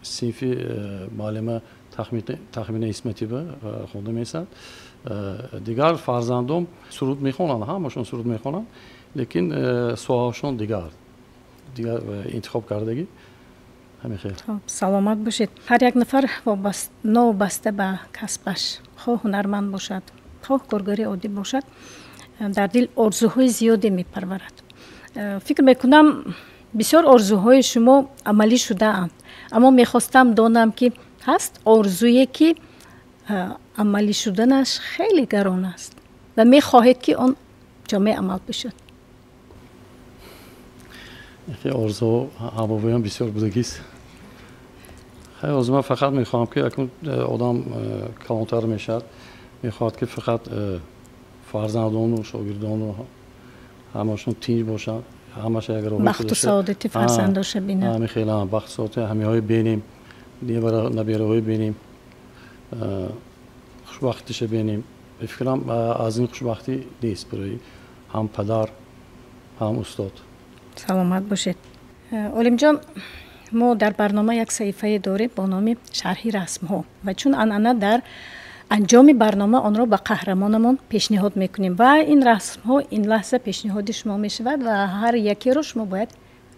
синфи муаллима тахмина исматива хонда месад. дигар фарзандом суруд мехонанд ҳамашон суруд мехонанд лекин соҳаашон дигар интихоб кардагӣ ҳамин хел. саломат бошед. ҳар як нафар новобаста ба касбаш хоҳ ҳунарманд бошад хоҳ коргари оддӣ бошад дар дил орзуҳои зиёде мепарварад. фикр мекунам бисёр орзуҳои шумо амалӣ шудаанд аммо мехостам донам ки ҳаст орзуе ки амалӣ шуданаш хеле гарон аст ва мехоҳед ки он ҷомеъ амал бишад. орзуҳо ҳамовоям бисёр будагист. ман фақат мехоҳам ки акун одам калонтар мешавад мехоҳад ки фақат фарзандону шогирдону ҳамашон тинҷ бошанд ҳамаш як бахту саодати фарзандоша бинад. ҳамин хела бахту саодати ҳамиҳои бинем набераҳои бинем хушбахтиша бинем. фикрам аз ин хушбахтӣ нест барои ҳам падар ҳам устод. саломат бошед. олимҷон мо дар барнома як саҳифае дорем бо номи шарҳи расмҳо ва чун анъана дар анҷоми барнома онро ба қаҳрамонамон пешниҳод мекунем ва ин расмҳо ин лаҳза пешниҳоди шумо мешавад ва ҳар якеро шумо бояд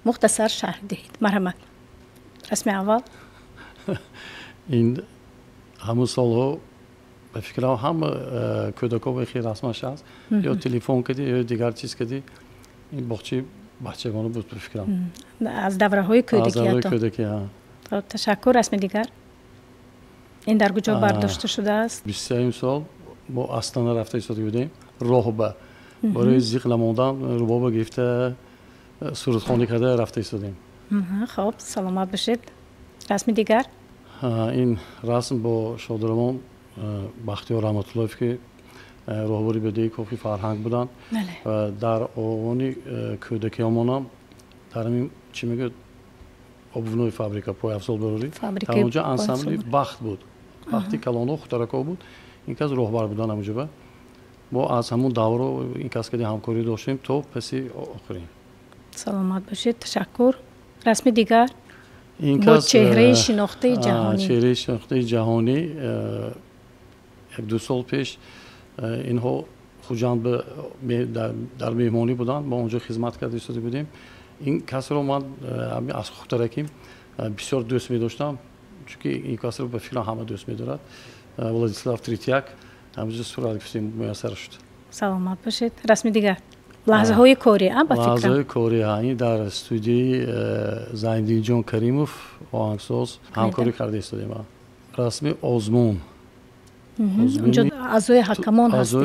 мухтасар шарҳ диҳед. марҳамат. расми аввал ин ҳамун солҳо ба фикрам ҳама кӯдако вахи расмаш аст ё телефон кади ё дигар чиз кади ин бохчи бахчагона буд ба фикрам аз давраҳои кӯдакиятон. ташаккур. расми дигар ин дар куҷо бардошта шудааст? 23 сол мо Астана рафта истода будем роҳба барои зиқ намондан рубоба гирифта сурудхонӣ карда рафта истодем. хоб саломат бошед. расми дигар? این رسم با شادرمان بختیار رحمت‌الله که راهبری بدهی کافی فرهنگ بودن و در آوانی کودکیامون هم در این چی میگه ابونوی فابریکا پای افزال بروری در اونجا انسمبلی بخت بود بختی کلانو خطرکا بود این کس راهبر بودن اونجا با ما از همون دور این کس که همکاری داشتیم تا پسی آخرین. سلامت باشید. تشکر. رسم دیگر این با کس چهره شناخته جهانی. چهره شناخته جهانی یک دو سال پیش اینها خوجان در مهمانی بودن ما اونجا خدمت کرده ایستاده بودیم. این کس رو من از خودترکیم بسیار دوست می داشتم چون این کس رو به فکر همه دوست می دارد. ولادیسلاو تریتیاک همونجا صورت گرفتیم میسر شد. سلامت باشید. رسم دیگر لحظه های کاری با فکرم. لحظه های کاری این در استودیوی زایندین جان کریموف آهنگساز همکاری کرده ایستادیم. رسم آزمون اونجا اعضای حکمان هستید.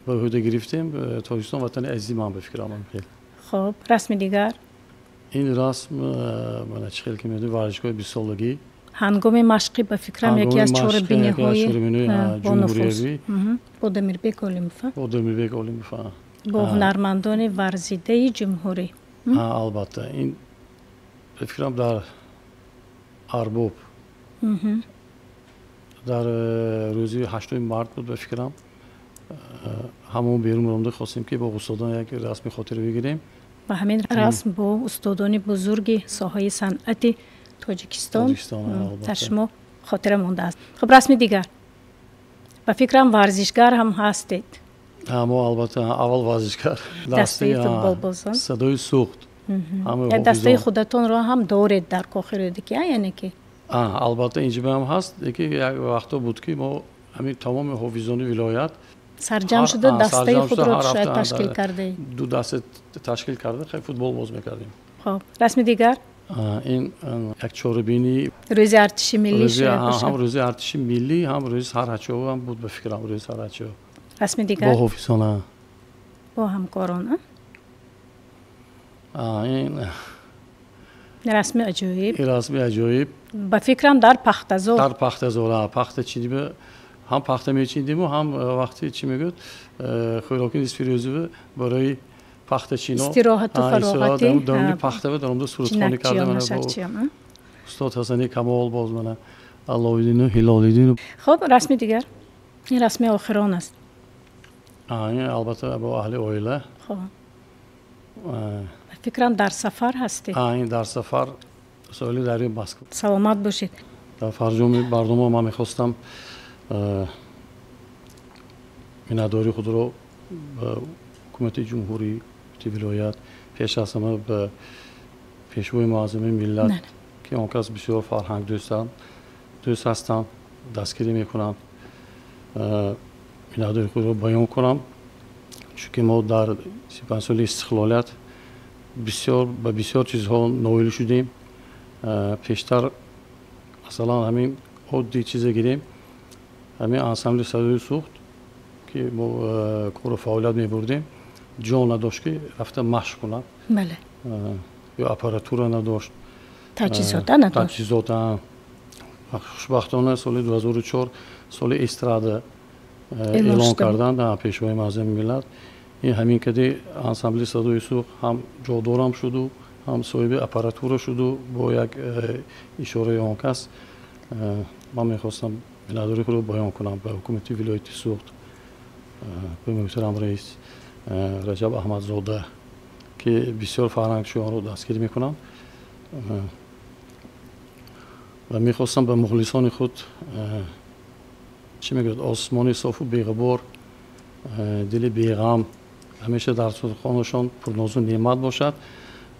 به عهده گرفتیم تاجیکستان وطن عزیزی من به فکرم خیلی. خب رسم دیگر این رسم من چخیل که میدونی ورزشگاه 20 سالگی هنگام مشقی به فکرم یکی از چهاربینی‌های جمهوری با دمیربک اولیموفا با هنرمندان ورزیده جمهوری. البته این به فکرم در ارباب در روزی 8 مارت بود به فکرم همون بیرون رونده خواستیم که با استادان یک رسم خاطره بگیریم و همین رسم با استادان بزرگ ساحه صنعت تاجیکستان در شما خاطره مونده است. خب رسم دیگر و فکرم ورزشگر هم هستید. ما البته اول ورزشگر دسته فوتبال بازان صدای سوخت دسته خودتون را هم دارید در کاخیردی که یعنی که البته اینجا هم هست که یک وقتا بود که ما همین تمام حافظان ولایت سرجم شده دسته خود را شاید تشکیل کرده دو دسته تشکیل کرده خیلی فوتبال باز میکردیم. خب رسم دیگر این یک چهاربینی روز ارتش ملی شاید باشه. هم روز ارتش ملی هم روز سرحدچو هم بود به فکرم روز سرحدچو. رسم دیگر با حافظان با همکاران این رسم عجایب. این رسم عجایب با فکرم در پختزار در پختزار پخت چیدیم هم پخت میچیندیم و هم وقتی چی میگه خوراکی اسپیروزو برای پخت چینا استراحت و فراغتی دارم پخته و دارم دو صورتخوانی کرده من با استاد حسنی کمال باز من علایالدین و هلال‌الدین. خب رسم دیگر این رسم آخران است. این البته با اهل عائله. خب فکرم در سفر هستید. این در سفر سوالی داری بس کن. سلامت باشید. در فرجام برنامه من میخواستم مینداری خود رو به حکومت جمهوری ولایت پیش از همه به پیشوای معظم ملت که اون کس بسیار فرهنگ دوست هستم دستگیری میکنم مینداری خود رو بیان کنم چون که ما در 35 سال استقلالیت به بسیار چیزها نائل شدیم. پیشتر مثلا همین عادی چیزی گیریم همین انسمبل صدای سوخت که ما کار فعالیت میبردیم جا نداشت که رفته مشق کنند. بله. یا اپاراتور نداشت. تجهیزات خوشبختانه سال 2004 سال استراده اعلان کردند در پیشوای معظم ملت. این همین که دی انسمبل صدای سوخت هم جادارم شد و هم صاحب اپاراتور شد و با یک اشاره آن کس من میخواستم بیناداری خود رو بیان کنم به حکومت ولایت سوخت به محترم رئیس رجب احمدزاده که بسیار فرهنگشویان رو دستگیر میکنم و میخواستم به مخلصان خود چی میگوید آسمان صاف و بیغبار دل بیغم همیشه در خانهشان پرناز و نعمت باشد.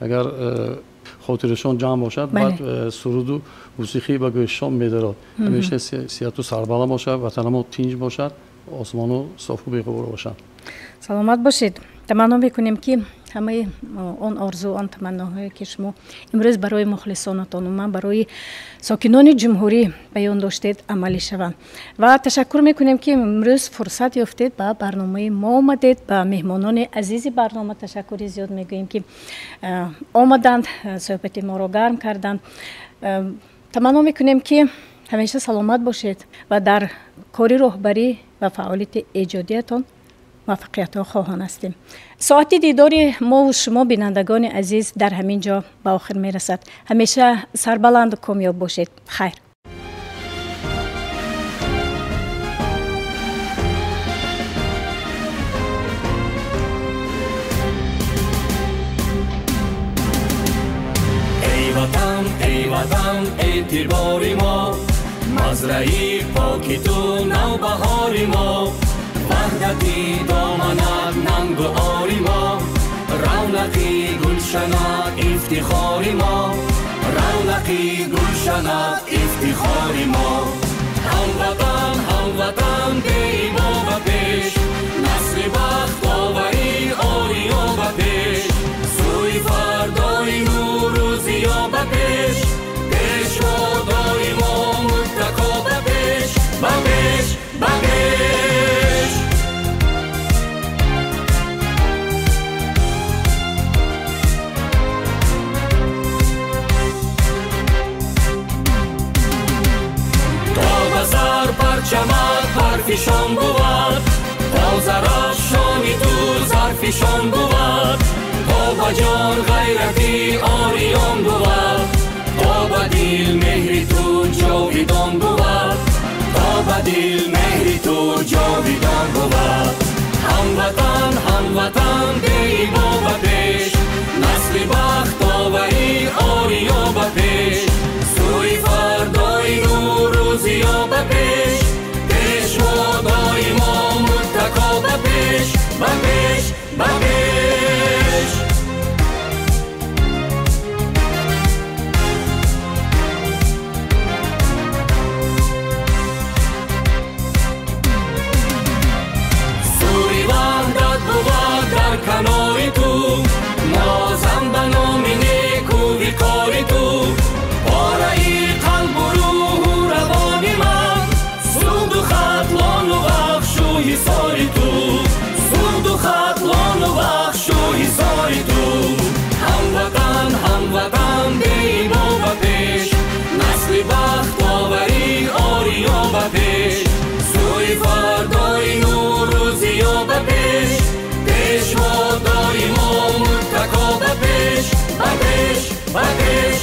اگر خاطرشان جمع باشد بعد سرود و موسیقی به گوششان میدارد همیشه صحت و سربلند باشد وطن ما تنج باشد آسمان و صاف و بیغبار باشد. سلامت باشید. تمنا میکنیم که همه آن آرزو آن تمناهایی که شما امروز برای مخلصانتان و من برای ساکنان جمهوری بیان داشتید عملی شوند و تشکر میکنیم که امروز فرصت یافتید به برنامه ما آمدید. به مهمانان عزیز برنامه تشکری زیاد میگوییم که آمدند صحبت ما را گرم کردند. تمنا میکنیم که ҳамеша саломат бошед ва дар кори роҳбарӣ ва фаъолияти эҷодиятон муваффақиятҳо хоҳон ҳастем. соати дидори мову шумо бинандагони азиз дар ҳамин ҷо ба охир мерасад. ҳамеша сарбаланду комёб бошед. хайр. ای وطن اعتباری ما، مزرعی پاکی تو نوبهاری ما، وحدتی دامنت ننگ و آری ما، رونقی گلشنت افتخاری ما، رونقی گلشنت افتخاری ما. هموطن بی‌با و پیش، نسل بخت آوری آری و به پیش، سوی فردای نور و ضیا به پیش، پیش و داریم و متکا به پیش، به پیش، به پیش. تا به سر پرچمت برفشان بود، تا زرافشانی تو ظرفشان بود، تا به جان غیرتی آریان بود، تا به دل مهری تو جاویدان بود، تا به دل مهری تو جاویدان بود. هموطن بی‌با و پیش، نسل بخت آوری آریا به پیش، سوی فردای نور و ضیا به پیش، پیش و دایما متکا به پیش، به پیش، به پیش. سوی وحدت بود در کناری تو، نازم به نام نیکو ویکاری تو، پاره‌ای قلب و روح و روان من، سود و خطلان و بخش و حصاری تو، سود و خطلان و بخش و حصاری تو. هموطن بی‌با و پیش، نسل بخت آوری آریا به پیش، سوی فردای نور و ضیا به پیش، پیش و داریم و متکا به پیش، به پیش، به پیش.